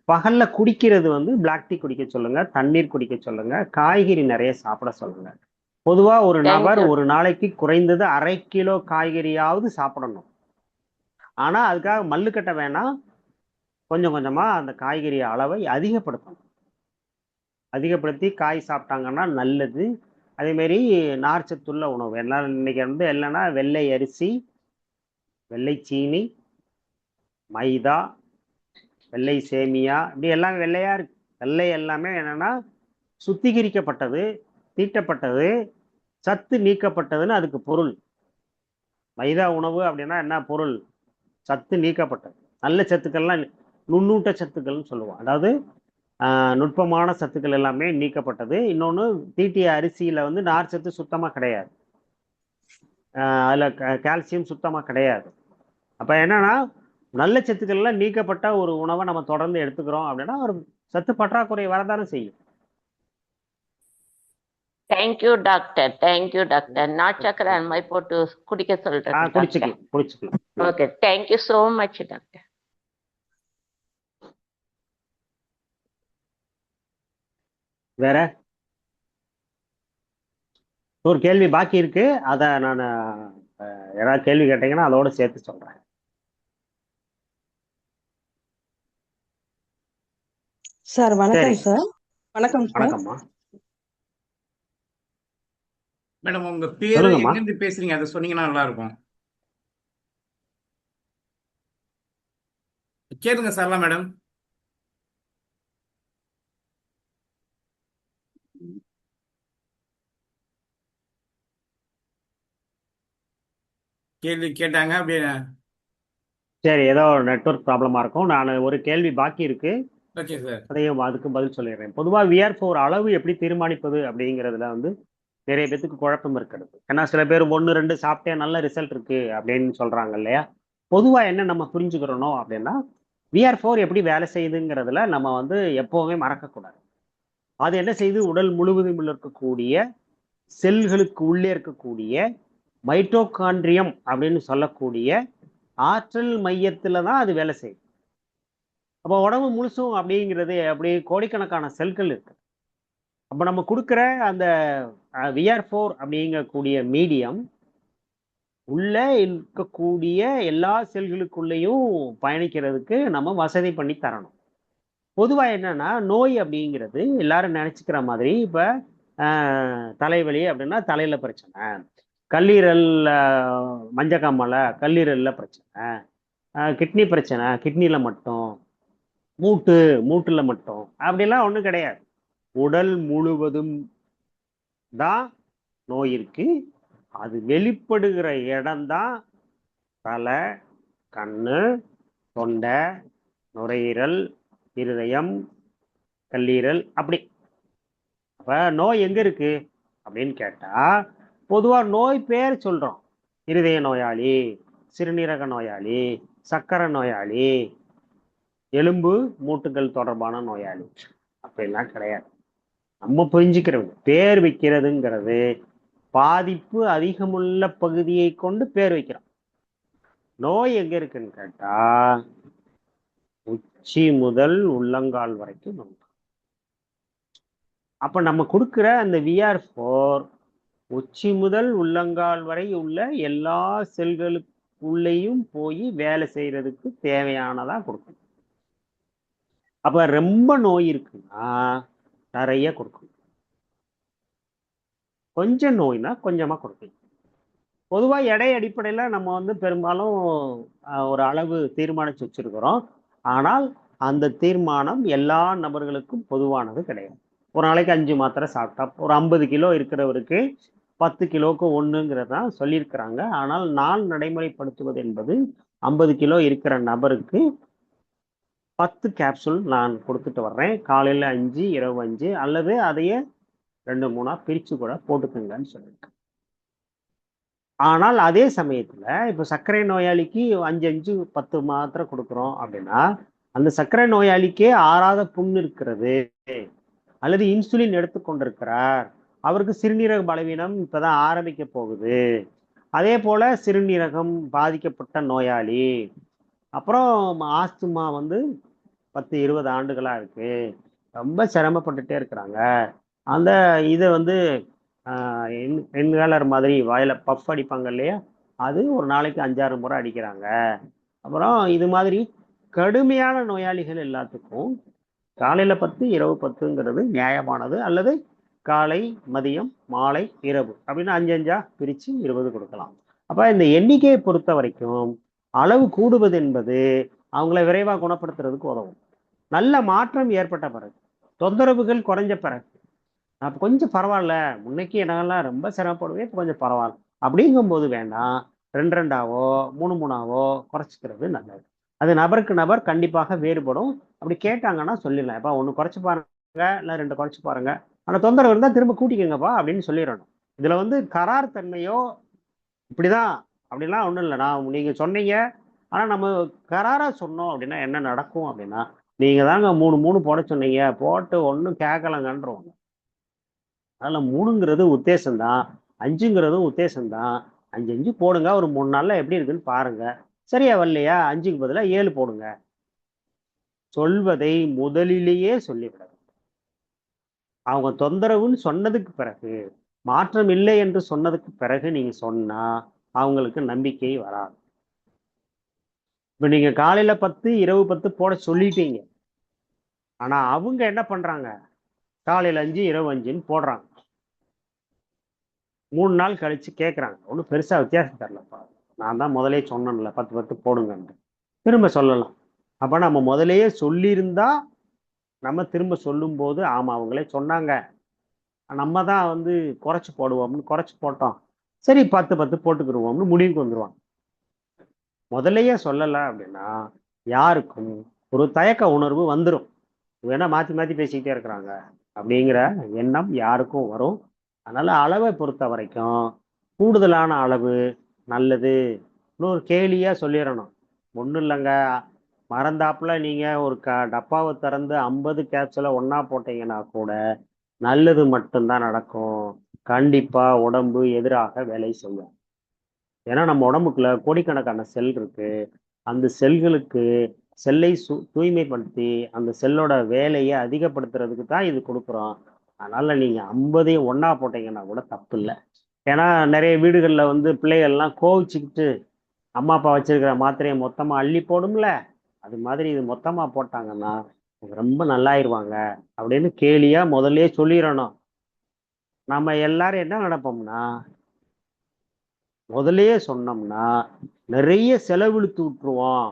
பகல்ல குடிக்கிறது வந்து பிளாக் டீ குடிக்க சொல்லுங்க, தண்ணீர் குடிக்க சொல்லுங்க, காய்கறி நிறைய சாப்பிட சொல்லுங்க. பொதுவா ஒரு நபர் ஒரு நாளைக்கு குறைந்தது 1/2 கிலோ காய்கறியாவது சாப்பிடணும். ஆனா அதுக்காக மல்லு கட்ட வேணாம், கொஞ்சம் கொஞ்சமா அந்த காய்கறி அளவை அதிகப்படுத்தணும். அதிகப்படுத்தி காய் சாப்பிட்டாங்கன்னா நல்லது. அதே மாதிரி நார்ச்சத்துள்ள உணவு எல்லாம் இன்னைக்கு வந்து இல்லைன்னா வெள்ளை அரிசி, வெள்ளை சீனி, மைதா, வெள்ளை சேமியா, இப்படி எல்லாம் வெள்ளையா இருக்கு. வெள்ளை எல்லாமே என்னன்னா சுத்திகரிக்கப்பட்டது, தீட்டப்பட்டது, சத்து நீக்கப்பட்டதுன்னு அதுக்கு பொருள். மைதா உணவு அப்படின்னா என்ன பொருள்? சத்து நீக்கப்பட்டது. நல்ல சத்துக்கள்லாம் நுண்ணூட்ட சத்துக்கள்னு சொல்லுவோம். அதாவது நுட்பமான சத்துக்கள் எல்லாமே நீக்கப்பட்டது. இன்னொன்று, தீட்டிய அரிசியில வந்து நார் சத்து சுத்தமாக கிடையாது, அதில் கால்சியம் சுத்தமாக கிடையாது. அப்போ என்னன்னா நல்ல சத்துக்கள்லாம் நீக்கப்பட்ட ஒரு உணவை நம்ம தொடர்ந்து எடுத்துக்கிறோம் அப்படின்னா ஒரு சத்து பற்றாக்குறை வரதானே செய்யும். Thank you doctor, thank you doctor. நாட்டு சக்கரை அந்த மாதிரி போட்டு குடிக்க சொல்றேன். குடிச்சுக்கலாம். Okay, thank you so much doctor. வேற ஒரு கேள்வி பாக்கி இருக்கு, அதை நான் யாராவது கேள்வி கேட்டீங்கன்னா அதோட சேர்த்து சொல்றேன். சார் வணக்கம் சார். வணக்கம் சார். வணக்கம்மா. மேடம் உங்க பேரு எங்கிருந்து பேசுறீங்க அதை சொன்னீங்கன்னா நல்லா இருக்கும். கேளுங்க சார்லாம் மேடம். கேள்வி கேட்டாங்க அப்படியே. சரி, ஏதோ நெட்வொர்க் ப்ராப்ளமா இருக்கும். நான் ஒரு கேள்வி பாக்கி இருக்கு, ஓகே சார், அதையும் அதுக்கு பதில் சொல்லிடுறேன். பொதுவாக VR4 அளவு எப்படி தீர்மானிப்பது அப்படிங்கிறதுல வந்து நிறைய பேத்துக்கு குழப்பம் இருக்கிறது. ஏன்னா சில பேர் 1-2 சாப்பிட்டே நல்ல ரிசல்ட் இருக்கு அப்படின்னு சொல்றாங்க இல்லையா? பொதுவா என்ன நம்ம புரிஞ்சுக்கிறோம் அப்படின்னா, VR4 எப்படி வேலை செய்யுதுங்கிறதுல நம்ம வந்து எப்பவுமே மறக்கக்கூடாது. அது என்ன செய்யுது, உடல் முழுவதும் இருக்கக்கூடிய செல்களுக்கு உள்ளே இருக்கக்கூடிய மைட்டோகாண்ட்ரியம் அப்படின்னு சொல்லக்கூடிய ஆற்றல் மையத்துல தான் அது வேலை செய்யும். அப்போ உடம்பு முழுசும் அப்படிங்கிறது அப்படியே கோடிக்கணக்கான செல்கள் இருக்கு. அப்போ நம்ம கொடுக்குற அந்த VR4 அப்படிங்கக்கூடிய மீடியம் உள்ள இருக்கக்கூடிய எல்லா செல்களுக்குள்ளேயும் பயணிக்கிறதுக்கு நம்ம வசதி பண்ணி தரணும். பொதுவாக என்னன்னா நோய் அப்படிங்கிறது எல்லாரும் நினைச்சுக்கிற மாதிரி இப்போ தலைவலி அப்படின்னா தலையில பிரச்சனை, கல்லீரல் மஞ்சக்காமலை கல்லீரல்ல பிரச்சனை, கிட்னி பிரச்சனை கிட்னில மட்டும், மூட்டுல மட்டும் அப்படிலாம் ஒன்றும் கிடையாது. உடல் முழுவதும் தான் நோய் இருக்கு. அது வெளிப்படுகிற இடம்தான் தலை, கண்ணு, தொண்டை, நுரையீரல், இருதயம், கல்லீரல். அப்படி அப்ப நோய் எங்க இருக்கு அப்படின்னு கேட்டா பொதுவா நோய் பேர் சொல்றோம். இருதய நோயாளி, சிறுநீரக நோயாளி, சர்க்கரை நோயாளி, எலும்பு மூட்டுகள் தொடர்பான நோயாளி அப்படிலாம் கிடையாது. நம்ம புரிஞ்சுக்கிறது பேர் வைக்கிறதுங்கிறது பாதிப்பு அதிகமுள்ள பகுதியை கொண்டு பேர் வைக்கிறோம். நோய் எங்க இருக்குன்னு கேட்டா உச்சி முதல் உள்ளங்கால் வரைக்கும் நோய். அப்ப நம்ம கொடுக்குற அந்த VR4 உச்சி முதல் உள்ளங்கால் வரை உள்ள எல்லா செல்களுக்குள்ளேயும் போய் வேலை செய்யறதுக்கு தேவையானதா கொடுக்கணும். அப்ப ரொம்ப நோய் இருக்குன்னா நிறைய கொடுக்கணும், கொஞ்சம் நோய்னா கொஞ்சமா கொடுக்கணும். பொதுவா எடை அடிப்படையில நம்ம பெரும்பாலும் ஒரு அளவு தீர்மானிச்சு வச்சிருக்கிறோம். ஆனால் அந்த தீர்மானம் எல்லா நபர்களுக்கும் பொதுவானது கிடையாது. ஒரு நாளைக்கு 5 மாத்திரை சாப்பிட்டா, ஒரு 50 கிலோ இருக்கிறவருக்கு 10 கிலோவுக்கு 1ங்கிறது தான் சொல்லியிருக்கிறாங்க. ஆனால் நான் நடைமுறைப்படுத்துவது என்பது 50 கிலோ இருக்கிற நபருக்கு 10 கேப்சூல் நான் கொடுத்துட்டு வர்றேன். காலையில் 5, இரவு 5, அல்லது அதையே 2-3 பிரித்து கூட போட்டுக்கங்கன்னு சொல்லியிருக்கேன். ஆனால் அதே சமயத்தில் இப்போ சர்க்கரை நோயாளிக்கு 5 10 மாத்திரை கொடுக்குறோம் அப்படின்னா அந்த சர்க்கரை நோயாளிக்கே ஆறாத புண்ணு இருக்கிறது, அல்லது இன்சுலின் எடுத்துக்கொண்டிருக்கிறார், அவருக்கு சிறுநீரக பலவீனம் இப்போதான் ஆரம்பிக்க போகுது, அதே போல சிறுநீரகம் பாதிக்கப்பட்ட நோயாளி, அப்புறம் ஆஸ்துமா 10-20 ஆண்டுகளா இருக்கு, ரொம்ப சிரமப்பட்டுட்டே இருக்கிறாங்க, அந்த இதை இன்ஹேலர் மாதிரி வாயில பஃப் அடிப்பாங்க இல்லையா, அது ஒரு நாளைக்கு 5-6 முறை அடிக்கிறாங்க. அப்புறம் இது மாதிரி கடுமையான நோயாளிகள் எல்லாத்துக்கும் காலையில 10 இரவு 10ங்கிறது நியாயமானது, அல்லது காலை மதியம் மாலை இரவு அப்படின்னு 5 பிரித்து 20 கொடுக்கலாம். அப்போ இந்த எண்ணிக்கையை பொறுத்த வரைக்கும் அளவு கூடுவது என்பது அவங்கள விரைவாக குணப்படுத்துறதுக்கு உதவும். நல்ல மாற்றம் ஏற்பட்ட பிறகு, தொந்தரவுகள் குறைஞ்ச பிறகு, அப்போ கொஞ்சம் பரவாயில்ல, முன்னைக்கு என்னெல்லாம் ரொம்ப சிரமப்படுவேன், இப்போ கொஞ்சம் பரவாயில்ல அப்படிங்கும்போது வேண்டாம் 2-2ஆவோ 3-3ஆவோ குறைச்சிக்கிறது நல்லது. அது நபருக்கு நபர் கண்டிப்பாக வேறுபடும். அப்படி கேட்டாங்கன்னா சொல்லிடலாம், எப்பா 1 குறைச்சி பாருங்க, இல்லை 2 குறைச்சி பாருங்க, ஆனால் தொந்தரவு இருந்தால் திரும்ப கூட்டிக்கங்கப்பா அப்படின்னு சொல்லிடணும். இதில் கரார் தன்மையோ இப்படிதான் அப்படிலாம் ஒன்றும் இல்லை. நீங்கள் சொன்னீங்க, ஆனால் நம்ம கராராக சொன்னோம் அப்படின்னா என்ன நடக்கும் அப்படின்னா, நீங்கள் தாங்க 3 போட சொன்னீங்க, போட்டு ஒன்றும் கேட்கலங்கன்றவங்க. அதில் 3ங்கிறது உத்தேசம்தான், 5ங்கிறதும் உத்தேசம்தான். 5 போடுங்க, ஒரு 3 நாளில் எப்படி இருக்குன்னு பாருங்க, சரியா வரலையா 5க்கு பதிலாக 7 போடுங்க. சொல்வதை முதலிலேயே சொல்லிவிட வேண்டும். அவங்க தொந்தரவுன்னு சொன்னதுக்கு பிறகு, மாற்றம் இல்லை என்று சொன்னதுக்கு பிறகு நீங்க சொன்னா அவங்களுக்கு நம்பிக்கை வராது. இப்ப நீங்க காலையில 10 இரவு 10 போட சொல்லிட்டீங்க, ஆனா அவங்க என்ன பண்றாங்க, காலையில 5 இரவு 5ன்னு போடுறாங்க. 3 நாள் கழிச்சு கேட்குறாங்க, ஒன்றும் பெருசா வித்தியாசம் தரலப்பா, நான் தான் முதலே சொன்னேன்ல 10 போடுங்கன்ட்டு, திரும்ப சொல்லலாம். அப்ப நம்ம முதலையே சொல்லியிருந்தா நம்ம திரும்ப சொல்லும்போது ஆமா அவங்களே சொன்னாங்க, நம்ம தான் குறைச்சி போடுவோம்னு குறைச்சி போட்டோம், சரி 10 போட்டுக்கிடுவோம்னு முடிவுக்கு வந்துருவாங்க. முதலையே சொல்லலை அப்படின்னா யாருக்கும் ஒரு தயக்க உணர்வு வந்துடும், வேணா மாற்றி மாற்றி பேசிக்கிட்டே இருக்கிறாங்க அப்படிங்கிற எண்ணம் யாருக்கும் வரும். அதனால அளவை பொறுத்த வரைக்கும் கூடுதலான அளவு நல்லது. இன்னொரு கேலியா சொல்லிடணும், ஒன்றும் இல்லைங்க, மறந்தாப்புல நீங்கள் ஒரு டப்பாவை திறந்து 50 கேப்சூலை ஒன்றா போட்டீங்கன்னா கூட நல்லது மட்டும்தான் நடக்கும், கண்டிப்பாக உடம்பு எதிராக வேலை செய்யும். ஏன்னா நம்ம உடம்புக்குள்ள கோடிக்கணக்கான செல் இருக்கு. அந்த செல்களுக்கு செல்லை தூய்மைப்படுத்தி அந்த செல்லோட வேலையை அதிகப்படுத்துறதுக்கு தான் இது கொடுக்குறோம். அதனால நீங்க 50ஐயும் ஒண்ணா போட்டீங்கன்னா கூட தப்பு இல்லை. ஏன்னா நிறைய வீடுகள்ல வந்து பிள்ளைகள்லாம் கோவிச்சுக்கிட்டு அம்மா அப்பா வச்சிருக்கிற மாத்திரையை மொத்தமா அள்ளி போடும்ல, அது மாதிரி இது மொத்தமா போட்டாங்கன்னா அவங்க ரொம்ப நல்லாயிருவாங்க அப்படின்னு கேலியா முதல்லயே சொல்லிடணும். நம்ம எல்லாரும் என்ன நினைப்போம்னா, முதல்லயே சொன்னோம்னா நிறைய செலவிழுத்து விட்டுருவோம்,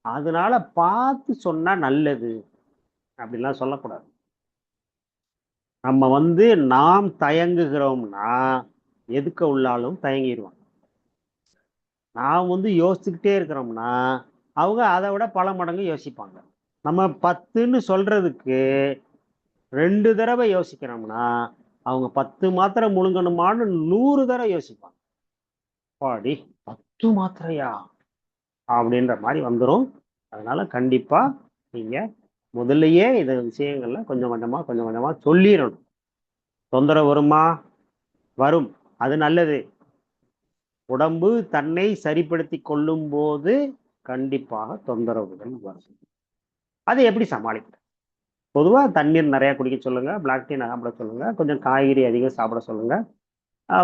அதனால பார்த்து சொன்னா நல்லது அப்படிலாம் சொல்லக்கூடாது. நம்ம வந்து நாம் தயங்குகிறோம்னா எதுக்க உள்ளாலும் தயங்கிடுவான். நாம் வந்து யோசிச்சுக்கிட்டே இருக்கிறோம்னா அவங்க அதை விட பல மடங்கு யோசிப்பாங்க. நம்ம 10ன்னு சொல்றதுக்கு 2 தடவை யோசிக்கிறோம்னா அவங்க 10 மாத்திரை முழுங்கணுமான்னு 100 தடவை யோசிப்பாங்க. பாடி 10 மாத்திரையா அப்படின்ற மாதிரி வந்துடும். அதனால கண்டிப்பா நீங்க முதல்லயே இந்த விஷயங்கள்ல கொஞ்சம் கொஞ்சமா சொல்லிடணும். தொந்தரவு வருமா? வரும், அது நல்லது. உடம்பு தன்னை சரிப்படுத்தி கொள்ளும் போது கண்டிப்பாக தொந்தரவுகள் வரும். அதை எப்படி சமாளிக்கிறது? பொதுவாக தண்ணீர் நிறைய குடிக்க சொல்லுங்க, பிளாக் டீ சாப்பிட சொல்லுங்க, கொஞ்சம் காய்கறி அதிகம் சாப்பிட சொல்லுங்க.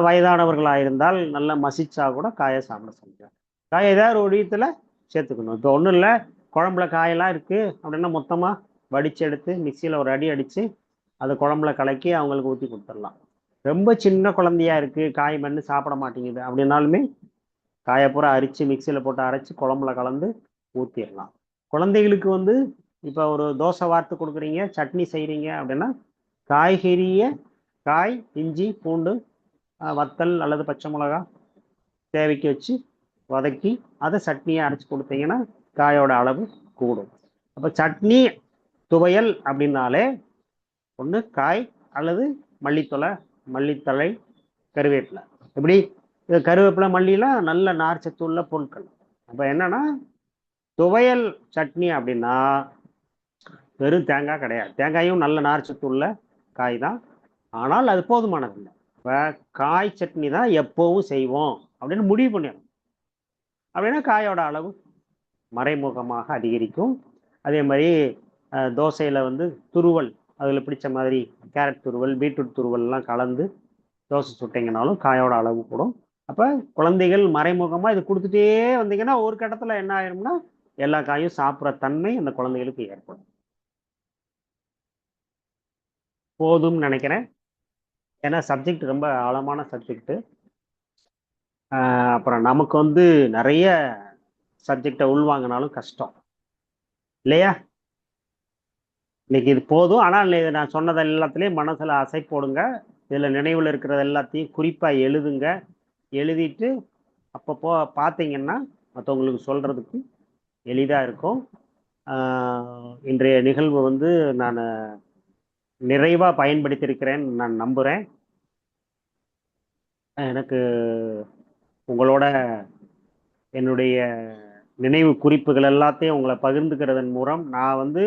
வயதானவர்களாக இருந்தால் நல்லா மசிச்சா கூட காயை சாப்பிட சொல்லுங்க. காய் ஏதாவது ஒரு வடிவத்தில் சேர்த்துக்கணும். இப்போ ஒன்றும் இல்லை, குழம்புல காயெல்லாம் இருக்குது அப்படின்னா மொத்தமாக வடித்து எடுத்து மிக்சியில் ஒரு அடி அடித்து அதை குழம்புல கலக்கி அவங்களுக்கு ஊற்றி கொடுத்துடலாம். ரொம்ப சின்ன குழந்தையா இருக்குது, காய் மண்ணு சாப்பிட மாட்டேங்குது அப்படின்னாலுமே காயை பூரா அரித்து மிக்சியில் போட்டு அரைச்சி குழம்புல கலந்து ஊற்றிடலாம். குழந்தைகளுக்கு வந்து இப்போ ஒரு தோசை வார்த்து கொடுக்குறீங்க, சட்னி செய்கிறீங்க அப்படின்னா காய்கறியை காய், இஞ்சி, பூண்டு, வத்தல் அல்லது பச்சை மிளகா தேவைக்கு வச்சு வதக்கி அதை சட்னியை அரைச்சி கொடுத்தீங்கன்னா காயோட அளவு கூடும். அப்போ சட்னி துவையல் அப்படின்னாலே ஒன்று காய் அல்லது மல்லித்தழை, கருவேப்பிலை. எப்படி இது கருவேப்பிலை மல்லிலாம் நல்ல நார்ச்சத்து உள்ள பொருட்கள். அப்போ என்னன்னா துவையல் சட்னி அப்படின்னா வெறும் தேங்காய் கிடையாது, தேங்காயும் நல்ல நார்ச்சத்து உள்ள காய் தான், ஆனால் அது போதுமானதில்லை. இப்போ காய் சட்னி தான் எப்போவும் செய்வோம் அப்படின்னு முடிவு பண்ணிடணும். அப்படின்னா காயோட அளவு மறைமுகமாக அதிகரிக்கும். அதே மாதிரி தோசையில் வந்து துருவல், அதில் பிடிச்ச மாதிரி கேரட் துருவல், பீட்ரூட் துருவல்லாம் கலந்து தோசை சுட்டிங்கனாலும் காயோட அளவு கூடும். அப்போ குழந்தைகள் மறைமுகமாக இது கொடுத்துட்டே வந்தீங்கன்னா ஒரு கட்டத்தில் என்ன ஆயிரும்னா எல்லா காயும் சாப்பிட்ற தன்மை அந்த குழந்தைகளுக்கு ஏற்படும். போதும்னு நினைக்கிறேன். ஏன்னா சப்ஜெக்ட் ரொம்ப ஆழமான சப்ஜெக்டு. அப்புறம் நமக்கு வந்து நிறைய சப்ஜெக்டை உள்வாங்கினாலும் கஷ்டம் இல்லையா? இன்னைக்கு இது போதும். ஆனால் நான் சொன்னது எல்லாத்துலேயும் மனசில் அசை போடுங்க. இதில் நினைவில் இருக்கிறது எல்லாத்தையும் குறிப்பாக எழுதுங்க. எழுதிட்டு அப்பப்போ பார்த்தீங்கன்னா மற்றவங்களுக்கு சொல்கிறதுக்கு எளிதாக இருக்கும். இன்றைய நிகழ்வு வந்து நான் நிறைவாக பயன்படுத்தியிருக்கிறேன்னு நான் நம்புகிறேன். எனக்கு உங்களோட என்னுடைய நினைவு குறிப்புகள் எல்லாத்தையும் உங்களை பகிர்ந்துக்கிறதன் மூலம் நான் வந்து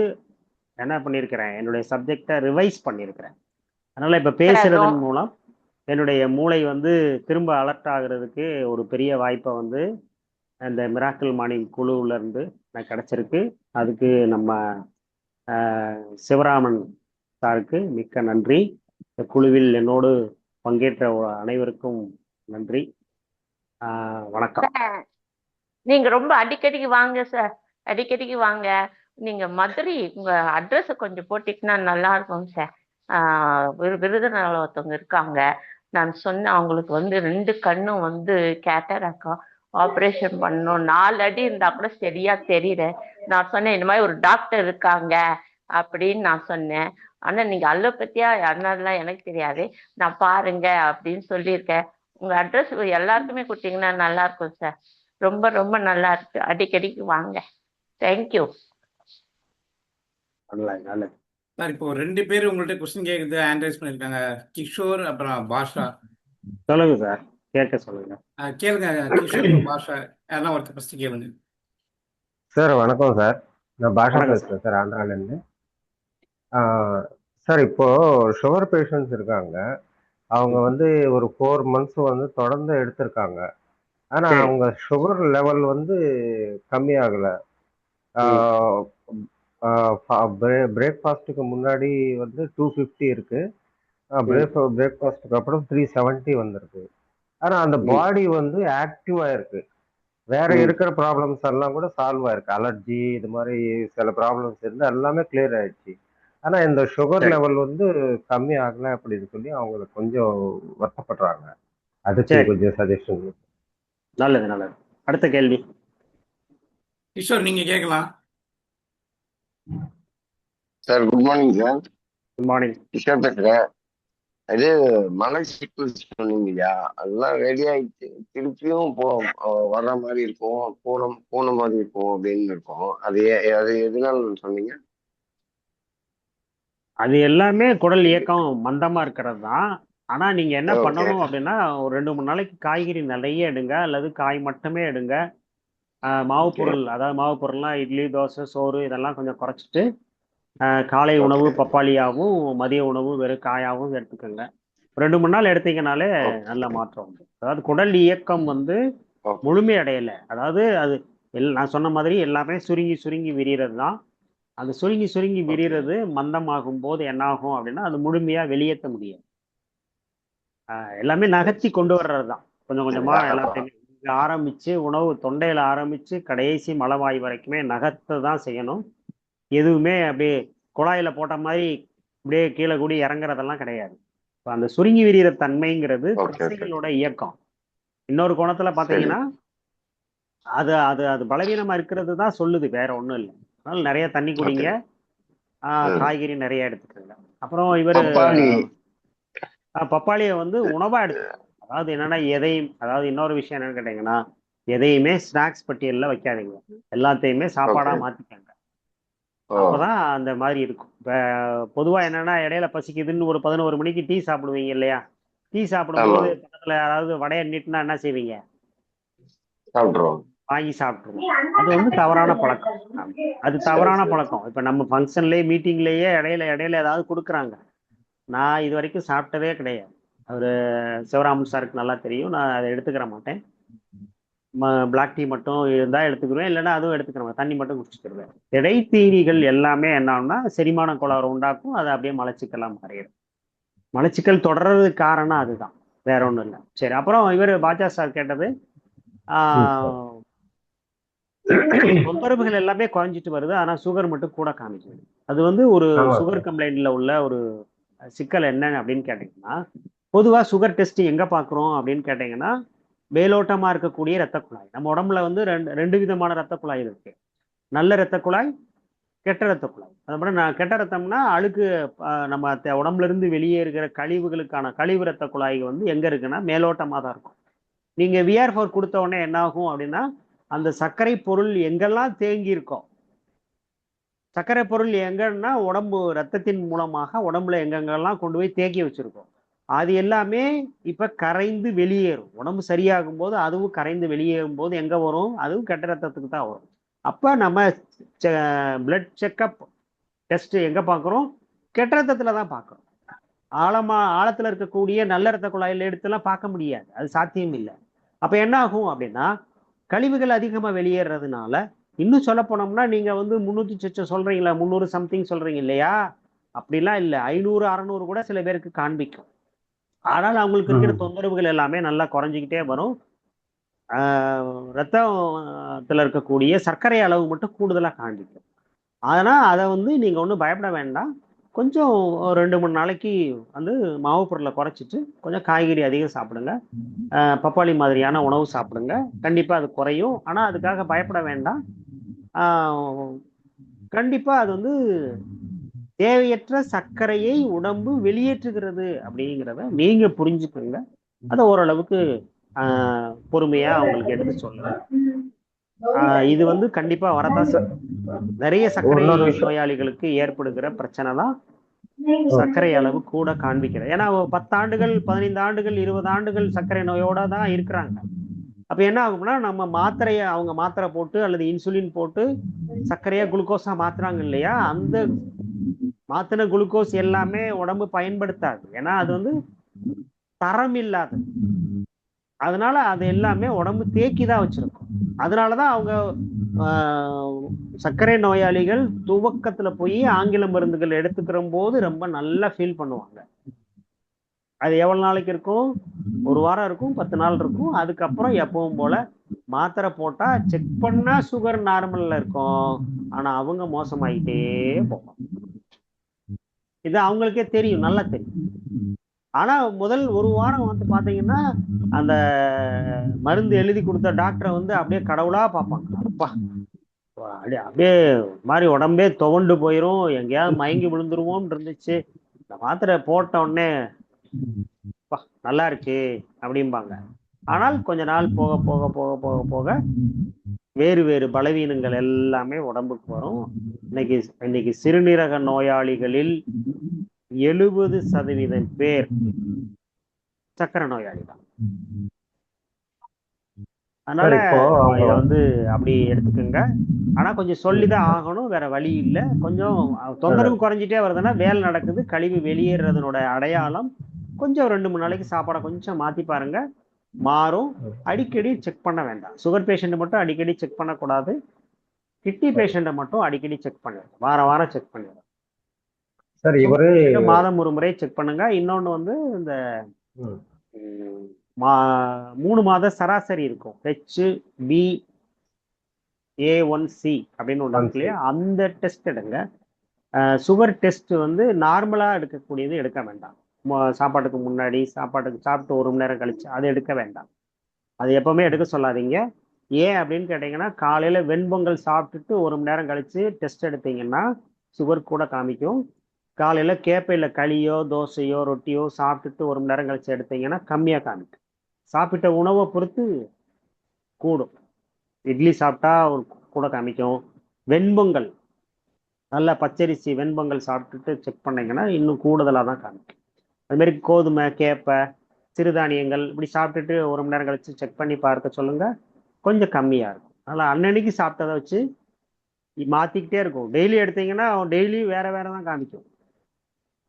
என்ன பண்ணியிருக்கிறேன், என்னுடைய சப்ஜெக்டை ரிவைஸ் பண்ணியிருக்கிறேன். அதனால் இப்போ பேசுகிறதன் மூலம் என்னுடைய மூளை வந்து திரும்ப அலர்ட் ஆகிறதுக்கு ஒரு பெரிய வாய்ப்பை வந்து இந்த மிராக்கிள் மார்னிங் குழுவிலேருந்து எனக்கு கிடச்சிருக்கு. அதுக்கு நம்ம சிவராமன் சாருக்கு மிக்க நன்றி. இந்த குழுவில் என்னோடு பங்கேற்ற அனைவருக்கும் நன்றி. வணக்கம். நீங்க ரொம்ப அடிக்கடிக்கு வாங்க சார், அடிக்கடிக்கு வாங்க. நீங்க மதுரை உங்க அட்ரஸ் கொஞ்சம் போட்டீங்கன்னா நல்லா இருக்கும் சார். விருதுநகர்ல ஒருத்தவங்க இருக்காங்க, நான் சொன்னேன் அவங்களுக்கு வந்து 2 கண்ணும் வந்து கேட்டராக்கா ஆப்ரேஷன் பண்ணணும், 4 அடி இருந்தா கூட சரியா தெரியல. நான் சொன்னேன் இந்த மாதிரி ஒரு டாக்டர் இருக்காங்க அப்படின்னு நான் சொன்னேன். ஆனா நீங்க அலோபதியா அதனாலலாம் எனக்கு தெரியாது, நான் பாருங்க அப்படின்னு சொல்லியிருக்கேன். உங்க அட்ரஸ் எல்லாருக்குமே கொடுத்தீங்கன்னா நல்லா இருக்கும் சார். ரொம்ப ரொம்ப நல்லா இருக்கு, அடிக்கடிக்கு வாங்க. Thank you sir. இப்போ 2 பேர் உங்கள்ட்ட கொஸ்டின் கேட்குறது ஆண்ட்ரைஸ் பண்ணியிருக்காங்க, கிஷோர் அப்புறம் பாஷா. சொல்லுங்க சார், கேட்க சொல்லுங்க. கேளுங்க கிஷோர் பாஷா, யாரெல்லாம் ஒருத்தர் ஃபர்ஸ்ட் கேளுங்க. சார் வணக்கம் சார், நான் பாஷா பேசுகிறேன் சார், ஆந்திராலேருந்து. சார் இப்போ சுகர் பேஷண்ட்ஸ் இருக்காங்க, அவங்க வந்து ஒரு 4 months வந்து தொடர்ந்து எடுத்திருக்காங்க. ஆனா சரி. அவங்க சுகர் லெவல் வந்து கம்மியாகல. பிரேக்ஃபாஸ்ட்டுக்கு முன்னாடி வந்து 250 இருக்கு. பிரேக்ஃபாஸ்ட்டுக்கு அப்புறம் 370 வந்திருக்கு. ஆனா அந்த பாடி வந்து ஆக்டிவா இருக்கு. வேற இருக்கிற ப்ராப்ளம்ஸ் எல்லாம் கூட சால்வ் ஆயிருக்கு. அலர்ஜி இது மாதிரி சில ப்ராப்ளம்ஸ் இருந்து எல்லாமே கிளியர் ஆயிடுச்சு. ஆனா இந்த சுகர் சரி லெவல் வந்து கம்மி ஆகல அப்படின்னு சொல்லி அவங்களுக்கு கொஞ்சம் வருத்தப்படுறாங்க. அதுக்கு சரி கொஞ்சம் சஜஷன். நல்லது நல்லது. அடுத்த கேள்வி. கிஷோர் நீங்க கேட்கலாம். Sir good morning sir. Good morning. Kishore பேசுறேன். அது மலை சிக்கல் சொன்னீங்க இல்லையா, அதெல்லாம் ரெடி ஆயிடுச்சு. திருப்பியும் வர்ற மாதிரி இருக்கும், போன மாதிரி இருக்கும் அப்படின்னு இருக்கும். அது எதனால சொன்னீங்க? அது எல்லாமே குடல் இயக்கம் மந்தமா இருக்கிறது தான். ஆனா நீங்க என்ன ஓகே. பண்ணணும் அப்படின்னா, ஒரு 2-3 நாளைக்கு காய்கறி நிறைய எடுங்க, அல்லது காய் மட்டுமே எடுங்க. மாவு ஓகே. பொருள், அதாவது மாவு பொருள்லாம் இட்லி, தோசை, சோறு இதெல்லாம் கொஞ்சம் குறைச்சிட்டு காலை உணவு ஓகே. பப்பாளியாகவும், மதிய உணவு வெறும் காயாகவும் எடுத்துக்கோங்க. 2-3 நாள் எடுத்தீங்கனாலே நல்ல மாற்றம் உண்டு. அதாவது குடல் இயக்கம் வந்து ஓகே. முழுமை அடையலை. அதாவது அது நான் சொன்ன மாதிரி எல்லாமே சுருங்கி சுருங்கி விரிகிறது தான். அது சுருங்கி சுருங்கி ஓகே. விரிகிறது மந்தமாகும் போது என்ன ஆகும் அப்படின்னா, அது முழுமையா வெளியேற்ற முடியாது. எல்லாமே நகர்த்தி கொண்டு வர்றது தான். கொஞ்சம் கொஞ்சமா எல்லாத்தையுமே இங்க ஆரம்பிச்சு உணவு தொண்டையில ஆரம்பிச்சு கடைசி மலவாய் வரைக்குமே நகர்த்த தான் செய்யணும். எதுவுமே அப்படியே குழாயில போட்ட மாதிரி அப்படியே கீழே கூடி இறங்குறதெல்லாம் கிடையாது. இப்போ அந்த சுருங்கி விரிகிற தன்மைங்கிறது ஓகே. ஓகே. தசைகளோட இயக்கம். இன்னொரு கோணத்துல சரி. பாத்தீங்கன்னா அது அது அது பலவீனமா இருக்கிறது தான் சொல்லுது, வேற ஒண்ணும் இல்லை. அதனால நிறைய தண்ணி குடிங்க, ஓகே. காய்கறி நிறைய எடுத்துக்கோங்க. அப்புறம் இவர் பப்பாளி. பப்பாளியை வந்து உணவா எடுத்துக்கணும். அதாவது என்னன்னா எதையும், அதாவது இன்னொரு விஷயம் என்னன்னு கேட்டீங்கன்னா, எதையுமே ஸ்நாக்ஸ் பட்டியலில் வைக்காதீங்க, எல்லாத்தையுமே சாப்பாடா ஓகே. மாத்திக்கங்க. ஓ. அப்பதான் அந்த மாதிரி இருக்கும். இப்போ பொதுவா என்னன்னா இடையில பசிக்குதுன்னு ஒரு 11 மணிக்கு டீ சாப்பிடுவீங்க இல்லையா? டீ ஆமா, சாப்பிடும்போது பக்கத்துல யாராவது வடையை நீட்டுனா என்ன செய்வீங்க? சாப்பிட்றோம். வாங்கி சாப்பிட்டுருவோம். அது வந்து தவறான பழக்கம். அது சரி, தவறான சரி. பழக்கம். இப்ப நம்ம ஃபங்க்ஷன்லயே மீட்டிங்லயே இடையில இடையில ஏதாவது கொடுக்குறாங்க. நான் இது வரைக்கும் சாப்பிட்டதே கிடையாது. அவரு சிவராமன் சாருக்கு நல்லா தெரியும், நான் அதை எடுத்துக்கிற மாட்டேன். பிளாக் டீ மட்டும் இருந்தா எடுத்துக்கிடுவேன், இல்லைன்னா அதுவும் எடுத்துக்கிறேன், தண்ணி மட்டும் குடிச்சுக்கிடுவேன். இடைத்தீனிகள் எல்லாமே என்னன்னா செரிமான கோளாறு உண்டாக்கும், அது அப்படியே மலச்சிக்கலா மாறிடும். மலச்சிக்கல் தொடர்றதுக்கு காரணம் அதுதான், வேற ஒண்ணும் இல்லை. சரி, அப்புறம் இவர் பாஜா சார் கேட்டது தொந்தரவுகள் எல்லாமே குறைஞ்சிட்டு வருது, ஆனா சுகர் மட்டும் கூட காமிக்குது. அது வந்து ஒரு ஆமா சுகர் சார். கம்ப்ளைண்ட்ல உள்ள ஒரு சிக்கல் என்ன அப்படின்னு கேட்டீங்கன்னா, பொதுவா சுகர் டெஸ்ட் எங்க பாக்குறோம் அப்படின்னு கேட்டீங்கன்னா, மேலோட்டமா இருக்கக்கூடிய ரத்த குழாய். நம்ம உடம்புல வந்து ரெண்டு விதமான ரத்த குழாய் இருக்கு. நல்ல ரத்த குழாய், கெட்ட ரத்த குழாய். அதுபோல கெட்ட ரத்தம்னா அழுக்கு, நம்ம உடம்புல இருந்து வெளியேறுகிற கழிவுகளுக்கான கழிவு ரத்த குழாய் வந்து எங்க இருக்குன்னா மேலோட்டமா தான் இருக்கும். நீங்க VR4 கொடுத்த உடனே என்ன ஆகும் அப்படின்னா, அந்த சர்க்கரை பொருள் எங்கெல்லாம் தேங்கி இருக்கும், சர்க்கரை பொருள் எங்கன்னா உடம்பு ரத்தத்தின் மூலமாக உடம்புல எங்கெங்கெல்லாம் கொண்டு போய் தேக்கி வச்சிருக்கோம், அது எல்லாமே இப்ப கரைந்து வெளியேறும். உடம்பு சரியாகும் போது அதுவும் கரைந்து வெளியேறும் போது எங்க வரும்? அதுவும் கெட்ட ரத்தத்துக்கு தான் வரும். அப்ப நம்ம பிளட் செக்அப் டெஸ்ட் எங்க பார்க்குறோம்? கெட்ட ரத்தத்துல தான் பார்க்குறோம். ஆழத்துல இருக்கக்கூடிய நல்ல ரத்த குழாயில எடுத்துலாம் பார்க்க முடியாது, அது சாத்தியம் இல்லை. அப்ப என்ன ஆகும் அப்படின்னா, கழிவுகள் அதிகமா வெளியேறதுனால, இன்னும் சொல்ல போனோம்னா நீங்க வந்து 300 சொச்சம் சொல்றீங்களா, 300 சம்திங் சொல்றீங்க இல்லையா? அப்படிலாம் இல்லை, 500 600 கூட சில பேருக்கு காண்பிக்கும். ஆனால் அவங்களுக்கு இருக்கிற தொந்தரவுகள் எல்லாமே நல்லா குறைஞ்சிக்கிட்டே வரும். ரத்தத்துல இருக்கக்கூடிய சர்க்கரை அளவு மட்டும் கூடுதலா காண்பிக்கும். அதனால அதை வந்து நீங்க ஒன்றும் பயப்பட வேண்டாம். கொஞ்சம் ஒரு 2-3 நாளைக்கு வந்து மாவு பொருளை குறைச்சிட்டு கொஞ்சம் காய்கறி அதிகம் சாப்பிடுங்க, பப்பாளி மாதிரியான உணவு சாப்பிடுங்க. கண்டிப்பா அது குறையும். ஆனா அதுக்காக பயப்பட வேண்டாம். கண்டிப்பா அது வந்து தேவையற்ற சர்க்கரையை உடம்பு வெளியேற்றுகிறது அப்படிங்கிறத நீங்க புரிஞ்சுக்கோங்க. அதை ஓரளவுக்கு பொறுமையா அவங்களுக்கு எடுத்து சொல்லுங்க. இது வந்து கண்டிப்பா வரதான் நிறைய சர்க்கரை நோயாளிகளுக்கு ஏற்படுகிற பிரச்சனை தான் சர்க்கரை அளவு கூட காண்பிக்கிறது. ஏன்னா 10 ஆண்டுகள் 15 ஆண்டுகள் 20 ஆண்டுகள் சர்க்கரை நோயோட தான் இருக்கிறாங்க. அப்ப என்ன ஆகும்னா, நம்ம மாத்திரையை அவங்க மாத்திரை போட்டு அல்லது இன்சுலின் போட்டு சர்க்கரையா குளுக்கோஸா மாத்துறாங்க இல்லையா, அந்த மாத்தின குளுக்கோஸ் எல்லாமே உடம்பு பயன்படுத்தாது. ஏன்னா அது வந்து தரம் இல்லாதது. அதனால அது எல்லாமே உடம்பு தேக்கி தான் வச்சிருக்கும். அதனாலதான் அவங்க சர்க்கரை நோயாளிகள் துவக்கத்துல போய் ஆங்கில மருந்துகள் எடுத்துக்கிற போது ரொம்ப நல்லா ஃபீல் பண்ணுவாங்க. அது எவ்வளவு நாளைக்கு இருக்கும்? 1 வாரம் இருக்கும், 10 நாள் இருக்கும். அதுக்கப்புறம் எப்பவும் போல மாத்திரை போட்டா செக் பண்ணா சுகர் நார்மல்ல இருக்கும். ஆனா அவங்க மோசமாயிட்டே போகும். இது அவங்களுக்கே தெரியும், நல்லா தெரியும். ஆனா முதல் 1 வாரம் வந்து பாத்தீங்கன்னா அந்த மருந்து எழுதி கொடுத்த டாக்டரை வந்து அப்படியே கடவுளா பார்ப்பாங்க. அப்பா அப்படியே மாதிரி உடம்பே துவண்டு போயிரும், எங்கேயாவது மயங்கி விழுந்துருவோம் இருந்துச்சு. இந்த மாத்திரை போட்ட உடனே நல்லா இருக்கு அப்படிம்பாங்க. ஆனால் கொஞ்ச நாள் போக போக போக போக போக வேறு வேறு பலவீனங்கள் எல்லாமே உடம்புக்கு வரும். இன்னைக்கு சிறுநீரக நோயாளிகளில் 70% பேர் சக்கரை நோயாளி தான். அதனால இதை வந்து அப்படி எடுத்துக்கோங்க. ஆனா கொஞ்சம் சொல்லிதான் ஆகணும், வேற வழி இல்லை. கொஞ்சம் தொந்தரவு குறைஞ்சிட்டே வருதுன்னா வேலை நடக்குது, கழிவு வெளியேறதனோட அடையாளம். கொஞ்சம் 2-3 நாளைக்கு சாப்பாடை கொஞ்சம் மாத்தி பாருங்க, மாறும். அடிக்கடி செக் பண்ண வேண்டாம். சுகர் பேஷண்ட் மட்டும் அடிக்கடி செக் பண்ணக்கூடாது. கிட்னி பேஷண்ட்டை மட்டும் அடிக்கடி செக் பண்ணிடுங்க, வாரம் வாரம் செக் பண்ணிடுங்க. சார் இவரு மாதம் ஒரு முறை செக் பண்ணுங்க. இன்னொன்னு வந்து இந்த 3 மாத சராசரி இருக்கும், HbA1c அப்படின்னு ஒன்று இருக்கு இல்லையா, அந்த டெஸ்ட் எடுங்க. சுகர் டெஸ்ட் வந்து நார்மலா எடுக்கக்கூடியது எடுக்க வேண்டாம். சாப்பாட்டுக்கு முன்னாடி, சாப்பிட்டு 1 மணி நேரம் கழிச்சு அது எடுக்க வேண்டாம். அது எப்பவுமே எடுக்க சொல்லாதீங்க. ஏன் அப்படின்னு கேட்டீங்கன்னா, காலையில வெண்பொங்கல் சாப்பிட்டுட்டு 1 மணி நேரம் கழிச்சு டெஸ்ட் எடுத்தீங்கன்னா சுகர் கூட காமிக்கும். காலையில கேப்பையில களியோ தோசையோ ரொட்டியோ சாப்பிட்டுட்டு 1 மணி நேரம் கழிச்சு எடுத்தீங்கன்னா கம்மியா காமிக்கும். சாப்பிட்ட உணவை பொறுத்து கூடும். இட்லி சாப்பிட்டா ஒரு கூட காமிக்கும். வெண்பொங்கல், நல்ல பச்சரிசி வெண்பொங்கல் சாப்பிட்டுட்டு செக் பண்ணீங்கன்னா இன்னும் கூடுதலாக தான் காமிக்கும். அது மாதிரி கோதுமை, கேப்பை, சிறுதானியங்கள் இப்படி சாப்பிட்டுட்டு 1 மணி நேரம் கழிச்சு செக் பண்ணி பார்க்க சொல்லுங்க, கொஞ்சம் கம்மியா இருக்கும். அதனால அன்னன்னைக்கு சாப்பிட்டதை வச்சு மாத்திக்கிட்டே இருக்கும். டெய்லி எடுத்தீங்கன்னா டெய்லி வேற வேற தான் காமிக்கும்.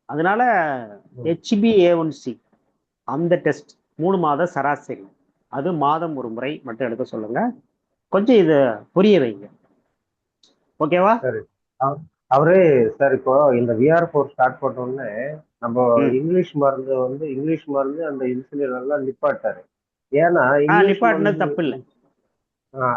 அதனால HbA1c அந்த டெஸ்ட் 3 மாத சராசரி, அது மாதம் ஒரு முறை மட்டும் எடுக்க சொல்லுங்க. கொஞ்சம் இதை புரிய வைங்க. ஓகேவா? சரி. அவரு சார் இப்போ இந்த VR4 ஸ்டார்ட் பண்ணோடனே நம்ம இங்கிலீஷ் மருந்து அந்த இன்சுலின் எல்லாம் நிப்பாட்டாரு. ஏன்னா இங்கிலீஷ் நிப்பாட்டினது தப்பு இல்லை.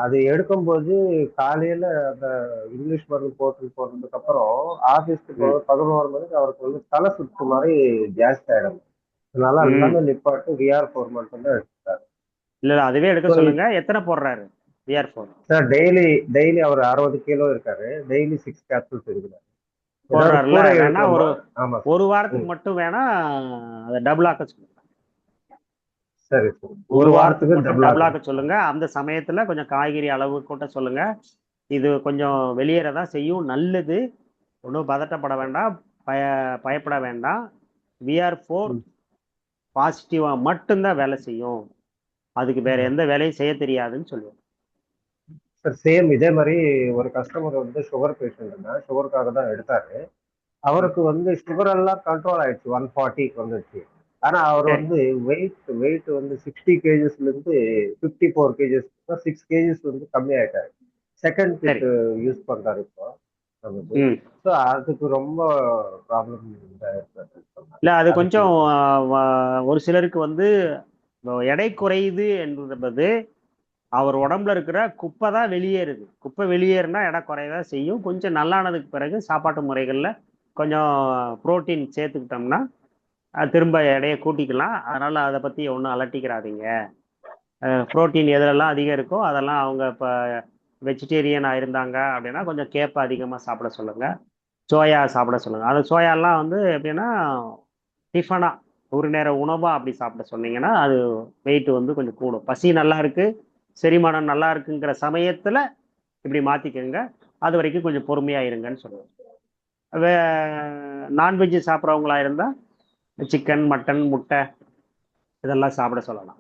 அது எடுக்கும்போது காலையில அந்த இங்கிலீஷ் மருந்து போட்டதுக்கு அப்புறம் ஆபீஸ்க்கு 11 மணிக்கு அவருக்கு வந்து தலை சுத்து மாதிரி ஜாஸ்தி ஆயிடும். அதனால எல்லாமே நிப்பாட்டு VR4 மட்டும் தான் எடுத்துட்டாரு. இல்ல அதுவே எடுக்க சொல்லுங்க. எத்தனை போடுறாரு VR4? சார் டெய்லி அவர் 60 கிலோ இருக்காரு. டெய்லி 6 கேப்சூல்ஸ் எடுக்கிறாரு. வேணா ஒரு வாரத்துக்கு மட்டும் வேணா அதை டபுள் ஆக்க சொல்லுங்க. சரி, ஒரு வாரத்துக்கு டபுள் ஆக்க சொல்லுங்க. அந்த சமயத்துல கொஞ்சம் காய்கறி அளவு கூட்ட சொல்லுங்க. இது கொஞ்சம் வெளியேறதான் செய்யும், நல்லது. ஒன்றும் பதட்டப்பட வேண்டாம், பயப்பட வேண்டாம். VR4 பாசிட்டிவா மட்டும்தான் வேலை செய்யும், அதுக்கு வேற எந்த வேலையும் செய்ய தெரியாதுன்னு சொல்லுவோம். சார் சேம் இதே மாதிரி ஒரு கஸ்டமர் வந்து சுகர் பேஷண்ட் தான், சுகருக்காக தான் எடுத்தாரு. அவருக்கு வந்து சுகர் எல்லாம் கண்ட்ரோல் ஆயிடுச்சு, 140 வந்துடுச்சு. ஆனா அவர் வந்து வெயிட் வந்து 60 கேஜஸ்ல இருந்து 54 கேஜஸ், 6 கேஜஸ் வந்து கம்மி ஆயிட்டாரு. செகண்ட் கிட் யூஸ் பண்றாரு இப்போ. அதுக்கு ரொம்ப ப்ராப்ளம் இல்ல. அது கொஞ்சம் ஒரு சிலருக்கு வந்து எடை குறையுது என்பது அவர் உடம்புல இருக்கிற குப்பை தான் வெளியேறுது. குப்பை வெளியேறினா எடை குறையதான் செய்யும். கொஞ்சம் நல்லானதுக்கு பிறகு சாப்பாட்டு முறைகள்ல கொஞ்சம் புரோட்டீன் சேர்த்துக்கிட்டோம்னா திரும்ப எடையை கூட்டிக்கலாம். அதனால அதை பத்தி ஒன்றும் அலட்டிக்கிறாதீங்க. புரோட்டீன் எதுலெல்லாம் அதிகம் இருக்கோ அதெல்லாம், அவங்க இப்போ வெஜிடேரியன் இருந்தாங்க அப்படின்னா கொஞ்சம் கேப்பை அதிகமாக சாப்பிட சொல்லுங்க, சோயா சாப்பிட சொல்லுங்க. அது சோயாலாம் வந்து எப்படின்னா டிஃபனா, ஒரு நேர உணவா அப்படி சாப்பிட சொன்னீங்கன்னா அது வெயிட் வந்து கொஞ்சம் கூடும். பசி நல்லா இருக்கு, செரிமானம் நல்லா இருக்குங்கிற சமயத்துல இப்படி மாத்திக்கோங்க. அது வரைக்கும் கொஞ்சம் பொறுமையா இருங்கன்னு சொல்லுவேன். நான்வெஜ் சாப்பிட்றவங்களா இருந்தா சிக்கன், மட்டன், முட்டை இதெல்லாம் சாப்பிட சொல்லலாம்.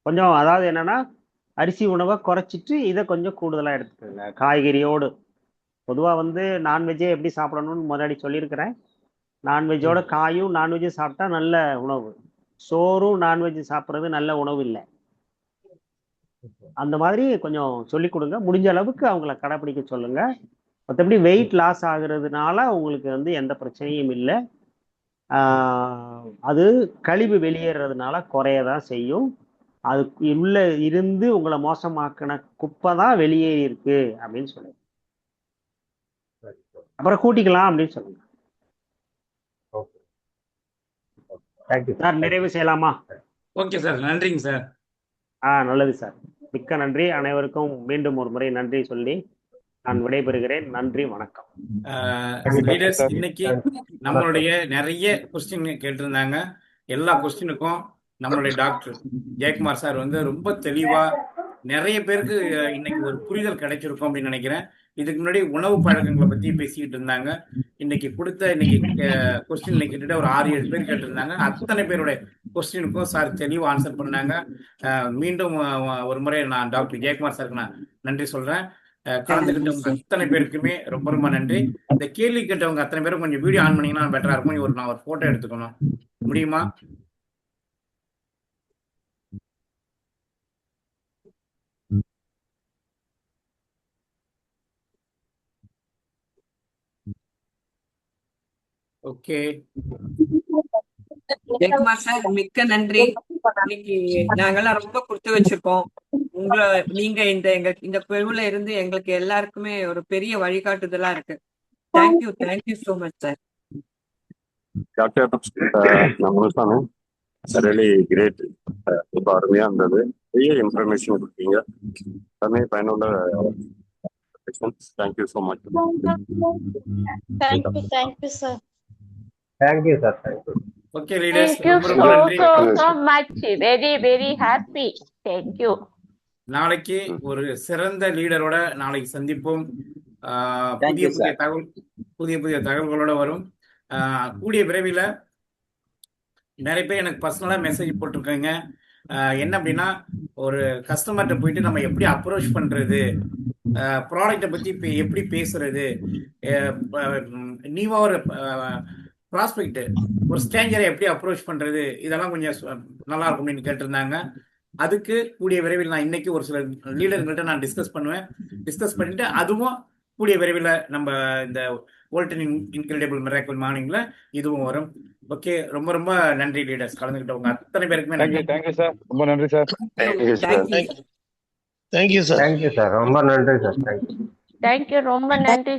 கொஞ்சம் அதாவது என்னன்னா அரிசி உணவை குறைச்சிட்டு இதை கொஞ்சம் கூடுதலாக எடுத்துக்கோங்க காய்கறியோடு. பொதுவாக வந்து நான்வெஜ்ஜே எப்படி சாப்பிடணும்னு முன்னாடி சொல்லியிருக்கிறேன். நான்வெஜ்ஜோட காயும் நான்வெஜ்ஜும் சாப்பிட்டா நல்ல உணவு. சோறும் நான்வெஜ் சாப்பிட்றது நல்ல உணவு இல்லை. அந்த மாதிரி கொஞ்சம் சொல்லிக் கொடுங்க. முடிஞ்ச அளவுக்கு அவங்கள கடைப்பிடிக்க சொல்லுங்க. மற்றபடி வெயிட் லாஸ் ஆகுறதுனால உங்களுக்கு வந்து எந்த பிரச்சனையும் இல்லை. அது கழிவு வெளியேறதுனால குறைய தான் செய்யும். அது உள்ள இருந்து உங்களை மோசமாக்கின குப்பை தான் வெளியேறி இருக்கு அப்படின்னு சொல்லுங்க. அப்புறம் கூட்டிக்கலாம் அப்படின்னு சொல்லுங்க. தேங்க்யூ சார் நிறைவு செய்யலாமா? ஓகே சார், நன்றிங்க சார். நல்லது சார். மிக்க நன்றி. அனைவருக்கும் மீண்டும் ஒரு முறை நன்றி சொல்லி நான் விடைபெறுகிறேன். நன்றி, வணக்கம். லீடர்ஸ், இன்னைக்கு நம்மளுடைய நிறைய கொஸ்டின் கேட்டிருந்தாங்க. எல்லா கொஸ்டினுக்கும் நம்மளுடைய டாக்டர் ஜெயக்குமார் சார் வந்து ரொம்ப தெளிவா நிறைய பேருக்கு இன்னைக்கு ஒரு புரிதல் கிடைச்சிருக்கும் அப்படின்னு நினைக்கிறேன். இதுக்கு முன்னாடி உணவு பழக்கங்களை பத்தி பேசிக்கிட்டு இருந்தாங்க. இன்னைக்கு கொஸ்டின் கிட்ட ஒரு 6-7 பேர் கேட்டிருந்தாங்க. அத்தனை பேருடைய கொஸ்டினுக்கும் சார் தெளிவா ஆன்சர் பண்ணாங்க. மீண்டும் ஒரு முறை நான் டாக்டர் ஜெயக்குமார் சாருக்கு நான் நன்றி சொல்றேன். கலந்துக்கிட்டவங்க அத்தனை பேருக்குமே ரொம்ப ரொம்ப நன்றி. இந்த கேள்வி கேட்டவங்க அத்தனை பேரும் கொஞ்சம் வீடியோ ஆன் பண்ணீங்கன்னா பெட்டரா இருக்கும். நான் ஒரு போட்டோ எடுத்துக்கணும், முடியுமா? ஓகே. ஜெயக்குமார் சார், மிக்க நன்றி. இன்னைக்கு நாங்கெல்லாம் ரொம்ப கொடுத்து வச்சிருக்கோம். நீங்க இந்த குழுல இருந்து எங்களுக்கு எல்லாருக்குமே ஒரு பெரிய வழிகாட்டுதலா இருக்கு. Thank you so much sir. Doctor really great. ரொம்ப அருமையா இருந்தது. பெரிய இன்ஃபர்மேஷன் கொடுத்தீங்க. எல்லாமே பயனுள்ள. Thank you so much. Thank you sir. Thank you sir. Thank you. Okay leaders, Thank you ரொம்ப நன்றி. so much. Very happy. Thank you. நாளைக்கு ஒரு சிறந்த லீடரோட நாளைக்கு சந்திப்போம். புதிய தகவல்களோட வரும். கூடிய விரைவில் நிறைய பேர் எனக்கு பர்சனலா மெசேஜ் போட்டிருக்காங்க. என்ன அப்படின்னா, ஒரு கஸ்டமர்கிட்ட போயிட்டு நம்ம எப்படி அப்ரோச் பண்றது, ப்ராடக்டை பத்தி எப்படி பேசுறது, நீவா ஒரு ப்ராஸ்பெக்ட் ஒரு ஸ்ட்ரேஞ்சரை எப்படி அப்ரோச் பண்றது, இதெல்லாம் கொஞ்சம் நல்லா இருக்கும் அப்படின்னு கேட்டிருந்தாங்க. அதுக்கு கூடிய விரைவில் நான் இன்னைக்கு ஒரு சில லீடர்கள்ட்ட நான் டிஸ்கஸ் பண்ணிட்டு அதுவும் கூடிய விரைவில் நம்ம இந்த வோல்டன் இன்கிரெடிபிள் மிராக்கிள் மார்னிங்ல இதுவும் வரும். ஓகே, ரொம்ப ரொம்ப நன்றி லீடர்ஸ், கலந்துக்கிட்டவங்க அத்தனை பேருக்குமே நன்றி. தேங்க்யூ சார், ரொம்ப நன்றி சார். Thank you sir. ரொம்ப நன்றி சார். Thank you. ரொம்ப நன்றி.